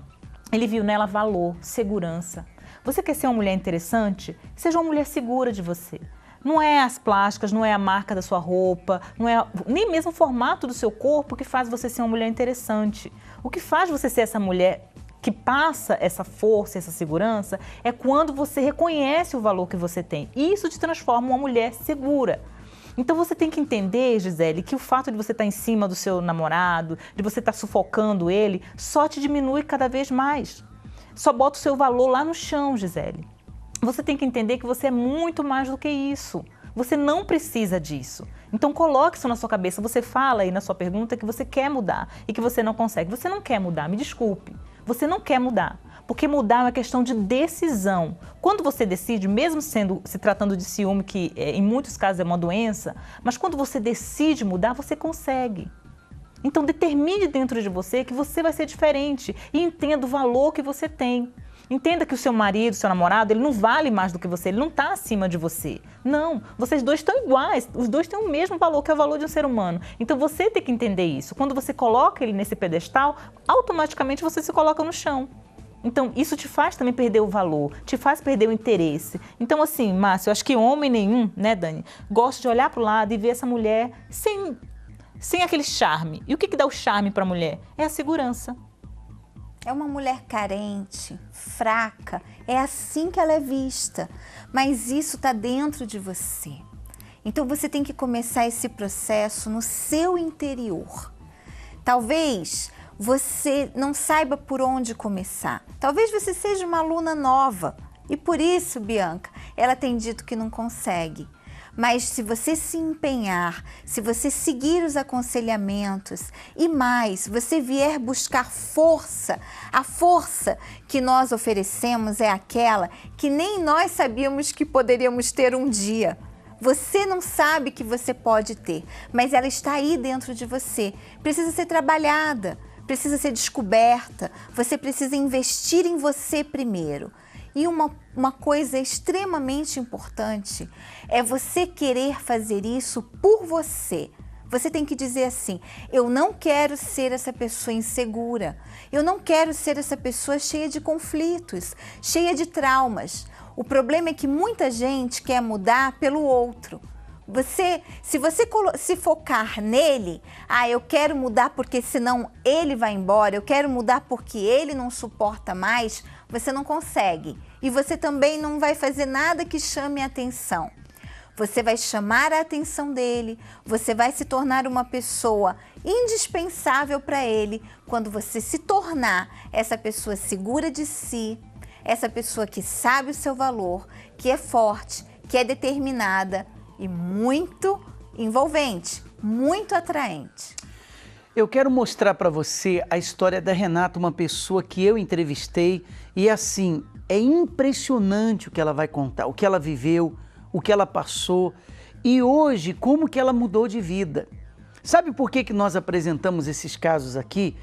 Ele viu nela valor, segurança. Você quer ser uma mulher interessante? Seja uma mulher segura de você. Não é as plásticas, não é a marca da sua roupa, não é nem mesmo o formato do seu corpo que faz você ser uma mulher interessante. O que faz você ser essa mulher que passa essa força, essa segurança, é quando você reconhece o valor que você tem. E isso te transforma em uma mulher segura. Então você tem que entender, Gisele, que o fato de você estar em cima do seu namorado, de você estar sufocando ele, só te diminui cada vez mais. Só bota o seu valor lá no chão, Gisele. Você tem que entender que você é muito mais do que isso. Você não precisa disso. Então coloque isso na sua cabeça. Você fala aí na sua pergunta que você quer mudar e que você não consegue. Você não quer mudar, me desculpe. Você não quer mudar. Porque mudar é uma questão de decisão. Quando você decide, mesmo se tratando de ciúme, que em muitos casos é uma doença, mas quando você decide mudar, você consegue. Então determine dentro de você que você vai ser diferente e entenda o valor que você tem. Entenda que o seu marido, seu namorado, ele não vale mais do que você, ele não está acima de você. Não, vocês dois estão iguais, os dois têm o mesmo valor, que é o valor de um ser humano. Então você tem que entender isso. Quando você coloca ele nesse pedestal, automaticamente você se coloca no chão. Então isso te faz também perder o valor, te faz perder o interesse. Então assim, Márcia, eu acho que homem nenhum, né, Dani, gosta de olhar para o lado e ver essa mulher sem aquele charme. E o que dá o charme para a mulher? É a segurança. É uma mulher carente, fraca, é assim que ela é vista, mas isso está dentro de você. Então você tem que começar esse processo no seu interior. Talvez você não saiba por onde começar, talvez você seja uma aluna nova e por isso, Bianca, ela tem dito que não consegue. Mas se você se empenhar, se você seguir os aconselhamentos e mais, você vier buscar força, a força que nós oferecemos é aquela que nem nós sabíamos que poderíamos ter um dia. Você não sabe que você pode ter, mas ela está aí dentro de você. Precisa ser trabalhada, precisa ser descoberta, você precisa investir em você primeiro. E uma coisa extremamente importante é você querer fazer isso por você. Você tem que dizer assim, eu não quero ser essa pessoa insegura, eu não quero ser essa pessoa cheia de conflitos, cheia de traumas. O problema é que muita gente quer mudar pelo outro. Se você se focar nele, eu quero mudar porque senão ele vai embora, eu quero mudar porque ele não suporta mais, você não consegue. E você também não vai fazer nada que chame a atenção. Você vai chamar a atenção dele, você vai se tornar uma pessoa indispensável para ele quando você se tornar essa pessoa segura de si, essa pessoa que sabe o seu valor, que é forte, que é determinada e muito envolvente, muito atraente. Eu quero mostrar para você a história da Renata, uma pessoa que eu entrevistei e assim, é impressionante o que ela vai contar, o que ela viveu, o que ela passou e hoje como que ela mudou de vida. Sabe por que nós apresentamos esses casos aqui?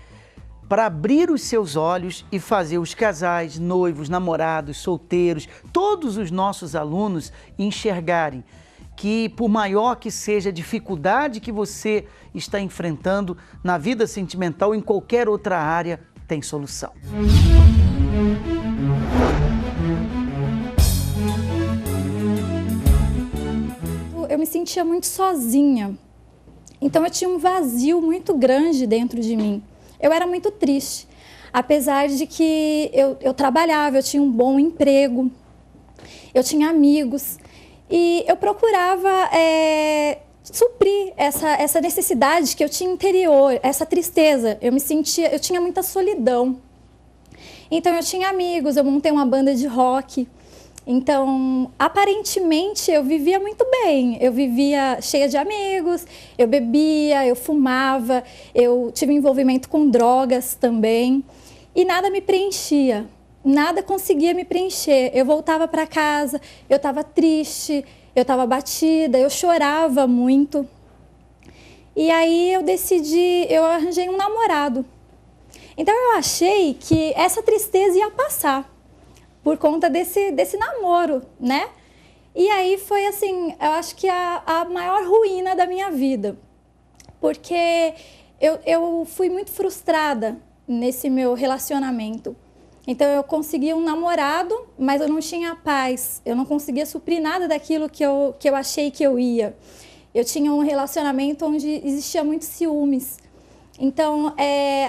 Para abrir os seus olhos e fazer os casais, noivos, namorados, solteiros, todos os nossos alunos enxergarem que por maior que seja a dificuldade que você está enfrentando na vida sentimental ou em qualquer outra área, tem solução. Eu me sentia muito sozinha, então eu tinha um vazio muito grande dentro de mim. Eu era muito triste, apesar de que eu trabalhava, eu tinha um bom emprego, eu tinha amigos e eu procurava suprir essa necessidade que eu tinha interior, essa tristeza. Eu tinha muita solidão. Então eu tinha amigos, eu montei uma banda de rock. Então, aparentemente, eu vivia muito bem, eu vivia cheia de amigos, eu bebia, eu fumava, eu tive envolvimento com drogas também e nada me preenchia, nada conseguia me preencher. Eu voltava para casa, eu estava triste, eu estava abatida, eu chorava muito. E aí eu arranjei um namorado. Então eu achei que essa tristeza ia passar por conta desse namoro, né? E aí foi assim, eu acho que a maior ruína da minha vida, porque eu fui muito frustrada nesse meu relacionamento. Então eu conseguia um namorado, mas eu não tinha paz. Eu não conseguia suprir nada daquilo que eu achei que eu ia. Eu tinha um relacionamento onde existia muitos ciúmes. Então,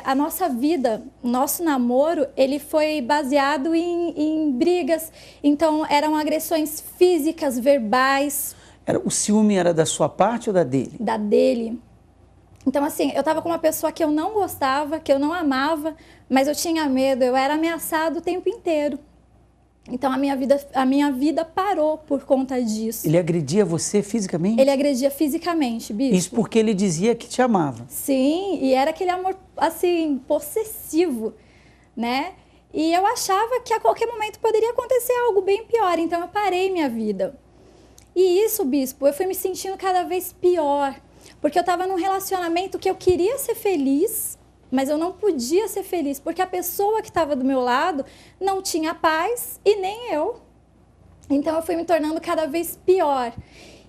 a nossa vida, nosso namoro, ele foi baseado em brigas. Então, eram agressões físicas, verbais. O ciúme era da sua parte ou da dele? Da dele. Então, assim, eu estava com uma pessoa que eu não gostava, que eu não amava, mas eu tinha medo, eu era ameaçada o tempo inteiro. Então, a minha vida parou por conta disso. Ele agredia você fisicamente? Ele agredia fisicamente, bispo. Isso porque ele dizia que te amava? Sim, e era aquele amor, assim, possessivo, né? E eu achava que a qualquer momento poderia acontecer algo bem pior, então eu parei minha vida. E isso, bispo, eu fui me sentindo cada vez pior, porque eu estava num relacionamento que eu queria ser feliz, mas eu não podia ser feliz, porque a pessoa que estava do meu lado não tinha paz e nem eu. Então, eu fui me tornando cada vez pior.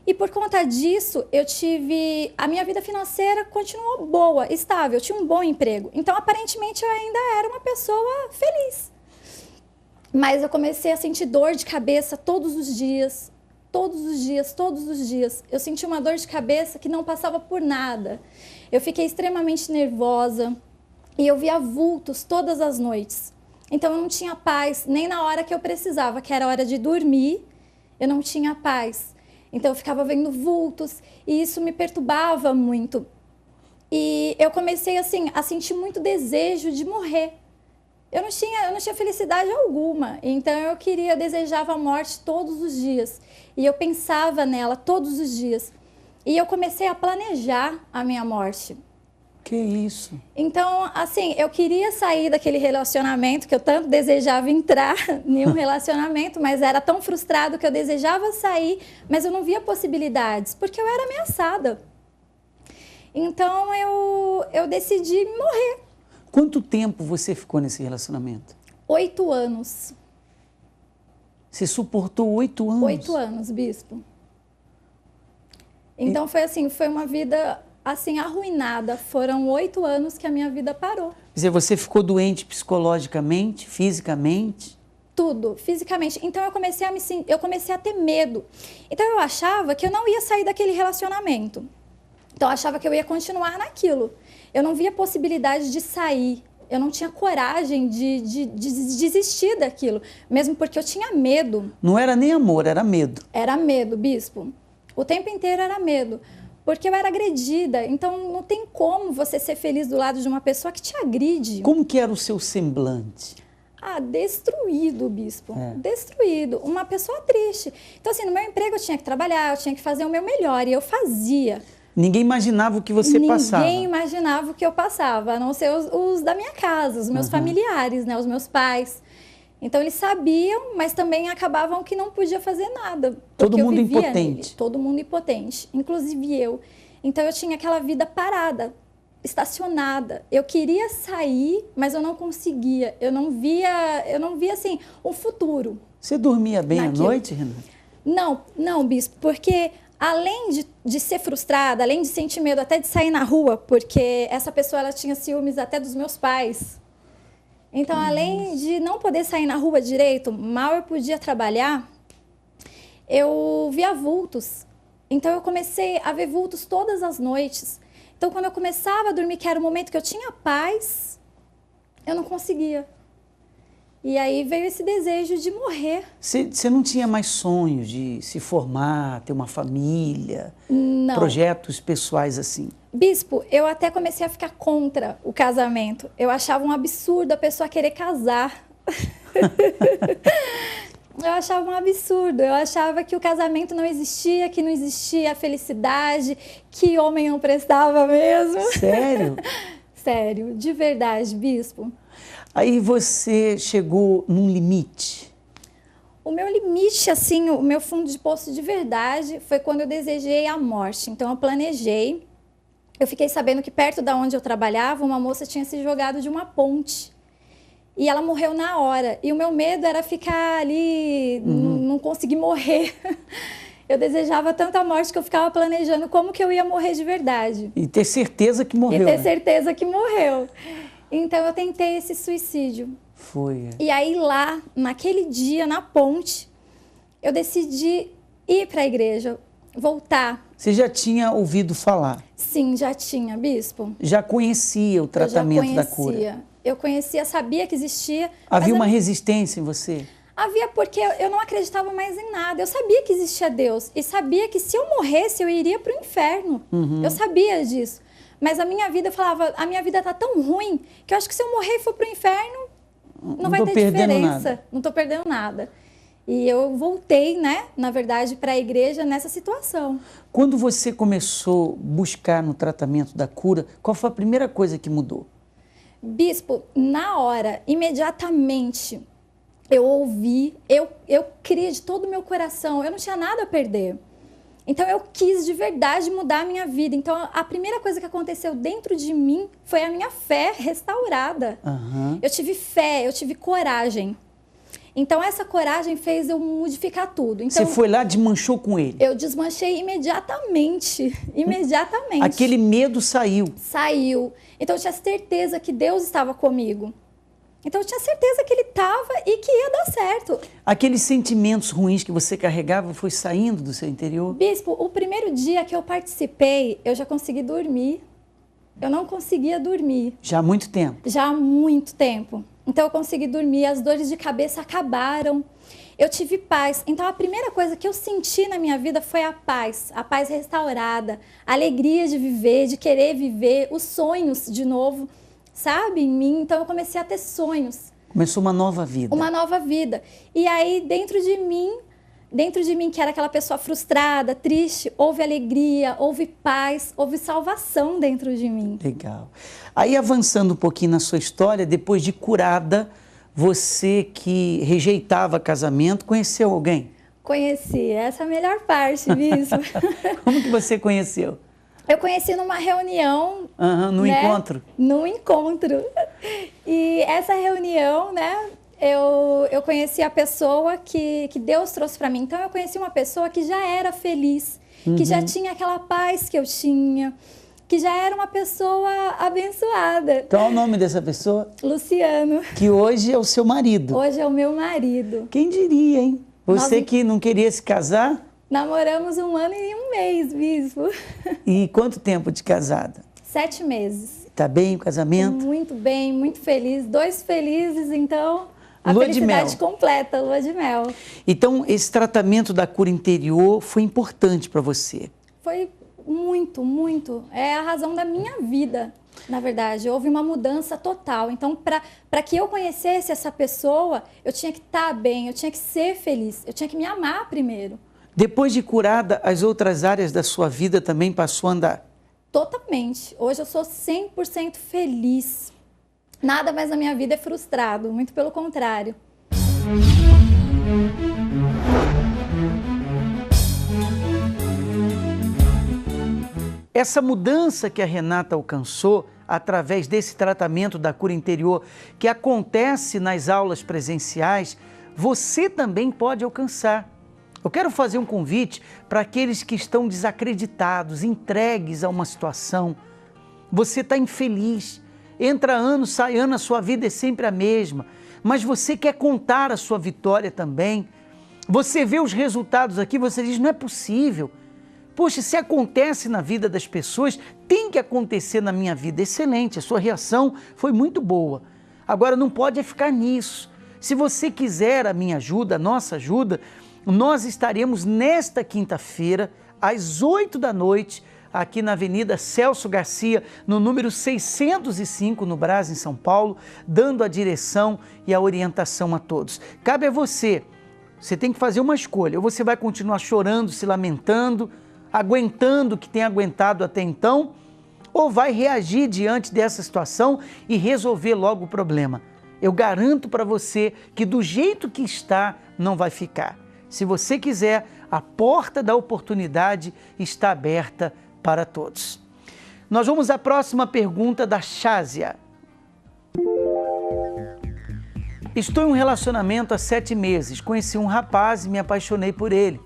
E por conta disso, a minha vida financeira continuou boa, estável, eu tinha um bom emprego. Então, aparentemente, eu ainda era uma pessoa feliz. Mas eu comecei a sentir dor de cabeça todos os dias, todos os dias, todos os dias. Eu senti uma dor de cabeça que não passava por nada. Eu fiquei extremamente nervosa. E eu via vultos todas as noites. Então, eu não tinha paz, nem na hora que eu precisava, que era a hora de dormir, eu não tinha paz. Então, eu ficava vendo vultos e isso me perturbava muito. E eu comecei, assim, a sentir muito desejo de morrer. Eu não tinha felicidade alguma. Então, eu desejava a morte todos os dias. E eu pensava nela todos os dias. E eu comecei a planejar a minha morte. Que isso? Então, assim, eu queria sair daquele relacionamento que eu tanto desejava entrar em um relacionamento, mas era tão frustrado que eu desejava sair, mas eu não via possibilidades, porque eu era ameaçada. Então, eu decidi morrer. Quanto tempo você ficou nesse relacionamento? 8 anos. Você suportou 8 anos? 8 anos, bispo. Então, foi assim, foi uma vida... assim, arruinada. Foram 8 anos que a minha vida parou. Quer dizer, você ficou doente psicologicamente, fisicamente? Tudo, fisicamente. Então, eu comecei a ter medo. Então, eu achava que eu não ia sair daquele relacionamento. Então, eu achava que eu ia continuar naquilo. Eu não via possibilidade de sair. Eu não tinha coragem de desistir daquilo. Mesmo porque eu tinha medo. Não era nem amor, era medo. Era medo, bispo. O tempo inteiro era medo. Porque eu era agredida, então não tem como você ser feliz do lado de uma pessoa que te agride. Como que era o seu semblante? Destruído, bispo. Destruído. Uma pessoa triste. Então, assim, no meu emprego eu tinha que trabalhar, eu tinha que fazer o meu melhor, e eu fazia. Ninguém imaginava o que você passava. Ninguém imaginava o que eu passava, a não ser os da minha casa, os meus familiares, né, os meus pais. Então, eles sabiam, mas também acabavam que não podia fazer nada. Todo mundo impotente. Todo mundo impotente, inclusive eu. Então, eu tinha aquela vida parada, estacionada. Eu queria sair, mas eu não conseguia. Eu não via assim, um futuro. Você dormia bem à noite, Renata? Não, bispo, porque além de ser frustrada, além de sentir medo até de sair na rua, porque essa pessoa ela tinha ciúmes até dos meus pais. Então, além de não poder sair na rua direito, mal eu podia trabalhar, eu via vultos. Então, eu comecei a ver vultos todas as noites. Então, quando eu começava a dormir, que era o momento que eu tinha paz, eu não conseguia. E aí veio esse desejo de morrer. Você não tinha mais sonhos de se formar, ter uma família? Não. Projetos pessoais assim? Bispo, eu até comecei a ficar contra o casamento. Eu achava um absurdo a pessoa querer casar. Eu achava um absurdo. Eu achava que o casamento não existia, que não existia a felicidade, que homem não prestava mesmo. Sério? Sério, de verdade, bispo. Aí você chegou num limite? O meu limite, assim, o meu fundo de poço de verdade foi quando eu desejei a morte. Então, eu planejei. Eu fiquei sabendo que perto da onde eu trabalhava, uma moça tinha se jogado de uma ponte. E ela morreu na hora. E o meu medo era ficar ali, não conseguir morrer. Eu desejava tanto a morte que eu ficava planejando como que eu ia morrer de verdade. E ter certeza que morreu. E ter certeza que morreu. Então eu tentei esse suicídio. Foi. E aí lá, naquele dia, na ponte, eu decidi ir para a igreja, voltar. Você já tinha ouvido falar? Sim, já tinha, bispo. Já conhecia o tratamento da cura? Eu conhecia, sabia que existia. Havia uma resistência em você? Havia, porque eu não acreditava mais em nada. Eu sabia que existia Deus e sabia que se eu morresse, eu iria para o inferno. Eu sabia disso. Mas a minha vida, eu falava, a minha vida tá tão ruim que eu acho que se eu morrer e for para o inferno, não vai ter diferença. Não estou perdendo nada. E eu voltei, né, na verdade, para a igreja nessa situação. Quando você começou a buscar no tratamento da cura, qual foi a primeira coisa que mudou? Bispo, na hora, imediatamente, eu ouvi, eu criei de todo o meu coração, eu não tinha nada a perder. Então eu quis de verdade mudar a minha vida. Então a primeira coisa que aconteceu dentro de mim foi a minha fé restaurada. Eu tive fé, eu tive coragem. Então essa coragem fez eu modificar tudo. Então, você foi lá, desmanchou com ele? Eu desmanchei imediatamente, imediatamente. Aquele medo saiu? Saiu. Então eu tinha certeza que Deus estava comigo. Então eu tinha certeza que ele estava e que ia dar certo. Aqueles sentimentos ruins que você carregava foi saindo do seu interior? Bispo, o primeiro dia que eu participei, eu já consegui dormir. Eu não conseguia dormir. Já há muito tempo? Já há muito tempo. Então eu consegui dormir, as dores de cabeça acabaram. Eu tive paz. Então a primeira coisa que eu senti na minha vida foi a paz restaurada, a alegria de viver, de querer viver, os sonhos de novo, sabe, em mim. Então eu comecei a ter sonhos. Começou uma nova vida. Uma nova vida. E aí dentro de mim, que era aquela pessoa frustrada, triste, houve alegria, houve paz, houve salvação dentro de mim. Legal. Aí avançando um pouquinho na sua história, depois de curada, você que rejeitava casamento, conheceu alguém? Conheci, essa é a melhor parte, bispo. Como que você conheceu? Eu conheci numa reunião. No encontro? No encontro. E essa reunião, né, eu conheci a pessoa que Deus trouxe para mim. Então eu conheci uma pessoa que já era feliz, que já tinha aquela paz que eu tinha, que já era uma pessoa abençoada. Qual é o nome dessa pessoa? Luciano. Que hoje é o seu marido. Hoje é o meu marido. Quem diria, hein? Você que não queria se casar? Namoramos 1 ano e 1 mês, bispo. E quanto tempo de casada? 7 meses. Tá bem o casamento? Muito bem, muito feliz. 2 felizes, então a lua felicidade de mel. Completa, lua de mel. Então esse tratamento da cura interior foi importante para você? Foi muito, muito. É a razão da minha vida, na verdade. Houve uma mudança total. Então, para que eu conhecesse essa pessoa, eu tinha que estar bem, eu tinha que ser feliz, eu tinha que me amar primeiro. Depois de curada, as outras áreas da sua vida também passou a andar? Totalmente. Hoje eu sou 100% feliz. Nada mais na minha vida é frustrado, muito pelo contrário. Essa mudança que a Renata alcançou através desse tratamento da cura interior que acontece nas aulas presenciais, você também pode alcançar. Eu quero fazer um convite para aqueles que estão desacreditados, entregues a uma situação. Você está infeliz, entra ano, sai ano, a sua vida é sempre a mesma, mas você quer contar a sua vitória também. Você vê os resultados aqui, você diz, não é possível. Poxa, se acontece na vida das pessoas, tem que acontecer na minha vida. Excelente, a sua reação foi muito boa. Agora, não pode ficar nisso. Se você quiser a minha ajuda, a nossa ajuda, nós estaremos nesta quinta-feira, às 8 da noite, aqui na Avenida Celso Garcia, no número 605, no Brás, em São Paulo, dando a direção e a orientação a todos. Cabe a você, você tem que fazer uma escolha. Ou você vai continuar chorando, se lamentando, aguentando o que tem aguentado até então, ou vai reagir diante dessa situação e resolver logo o problema. Eu garanto para você que do jeito que está, não vai ficar. Se você quiser, a porta da oportunidade está aberta para todos. Nós vamos à próxima pergunta da Chásia. Estou em um relacionamento há 7 meses. Conheci um rapaz e me apaixonei por ele.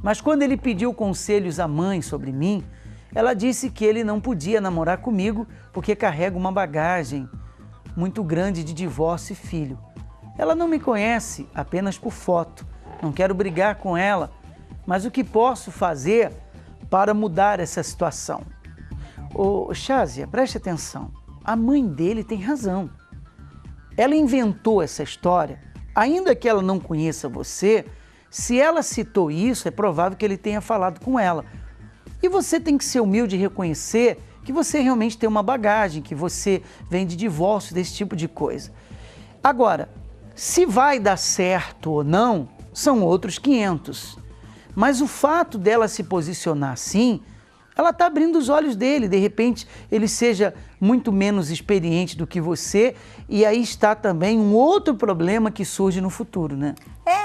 Mas quando ele pediu conselhos à mãe sobre mim, ela disse que ele não podia namorar comigo porque carrega uma bagagem. muito grande de divórcio e filho. Ela não me conhece apenas por foto, não quero brigar com ela, mas o que posso fazer para mudar essa situação? Ô, Shazia, preste atenção, a mãe dele tem razão. Ela inventou essa história, ainda que ela não conheça você, se ela citou isso, é provável que ele tenha falado com ela. E você tem que ser humilde e reconhecer que você realmente tem uma bagagem, que você vem de divórcio, desse tipo de coisa. Agora, se vai dar certo ou não, são outros 500. Mas o fato dela se posicionar assim, ela está abrindo os olhos dele. De repente, ele seja muito menos experiente do que você, e aí está também um outro problema que surge no futuro, né?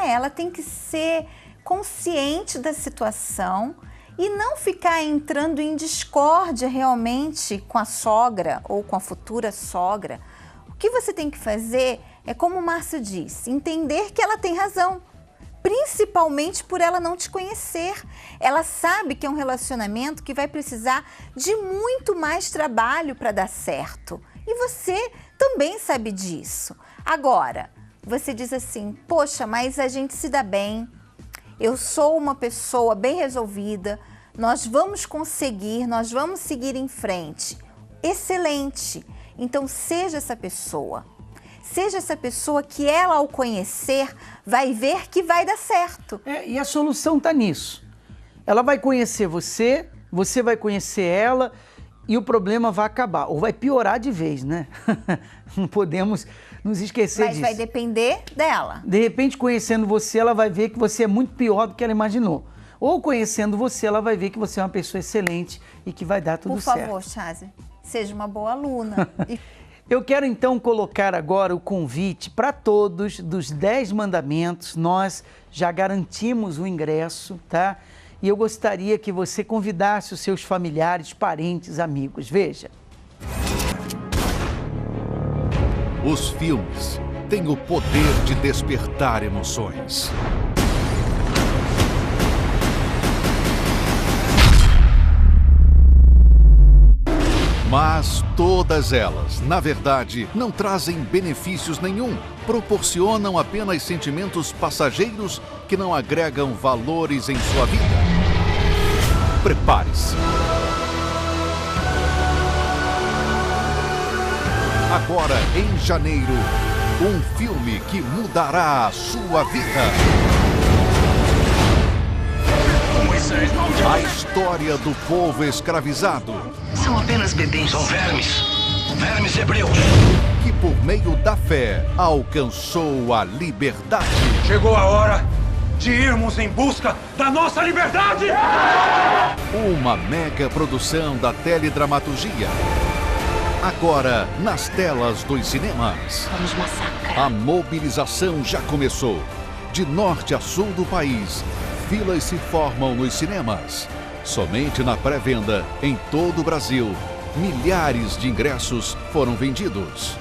Ela tem que ser consciente da situação e não ficar entrando em discórdia realmente com a sogra ou com a futura sogra. O que você tem que fazer é, como o Márcio disse, entender que ela tem razão. Principalmente por ela não te conhecer. Ela sabe que é um relacionamento que vai precisar de muito mais trabalho para dar certo. E você também sabe disso. Agora, você diz assim, poxa, mas a gente se dá bem, eu sou uma pessoa bem resolvida, nós vamos conseguir, nós vamos seguir em frente. Excelente! Então seja essa pessoa. Seja essa pessoa que ela, ao conhecer, vai ver que vai dar certo. E a solução está nisso. Ela vai conhecer você, você vai conhecer ela e o problema vai acabar. Ou vai piorar de vez, né? Não podemos nos esquecer disso. Mas vai depender dela. De repente, conhecendo você, ela vai ver que você é muito pior do que ela imaginou. Ou conhecendo você, ela vai ver que você é uma pessoa excelente e que vai dar tudo certo. Por favor, Shazia, seja uma boa aluna. Eu quero então colocar agora o convite para todos dos 10 mandamentos. Nós já garantimos o ingresso, tá? E eu gostaria que você convidasse os seus familiares, parentes, amigos. Veja. Os filmes têm o poder de despertar emoções. Mas todas elas, na verdade, não trazem benefícios nenhum. Proporcionam apenas sentimentos passageiros que não agregam valores em sua vida. Prepare-se. Agora, em janeiro, um filme que mudará a sua vida. A história do povo escravizado. São apenas bebês. São vermes. Vermes hebreus. Que por meio da fé alcançou a liberdade. Chegou a hora de irmos em busca da nossa liberdade! Uma mega produção da teledramaturgia. Agora nas telas dos cinemas. Vamos massacrar. A mobilização já começou. De norte a sul do país, filas se formam nos cinemas. Somente na pré-venda, em todo o Brasil, milhares de ingressos foram vendidos.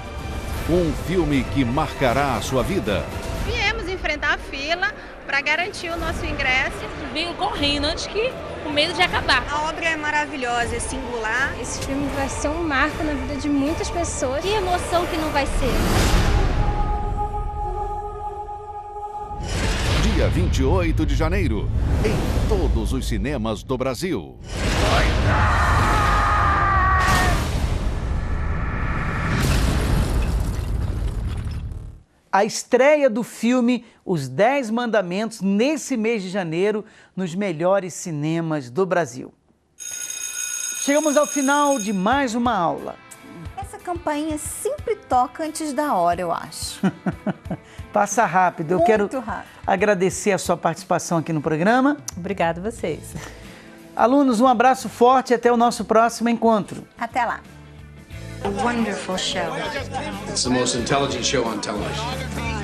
Um filme que marcará a sua vida. Viemos enfrentar a fila para garantir o nosso ingresso. Venho correndo antes que o medo de acabar. A obra é maravilhosa, é singular. Esse filme vai ser um marco na vida de muitas pessoas. Que emoção que não vai ser. Dia 28 de janeiro, em todos os cinemas do Brasil. A estreia do filme Os 10 Mandamentos nesse mês de janeiro nos melhores cinemas do Brasil. Chegamos ao final de mais uma aula. Essa campainha sempre toca antes da hora, eu acho. Passa rápido. Eu quero agradecer a sua participação aqui no programa. Obrigada a vocês. Alunos, um abraço forte e até o nosso próximo encontro. Até lá. A wonderful show. It's the most intelligent show on television.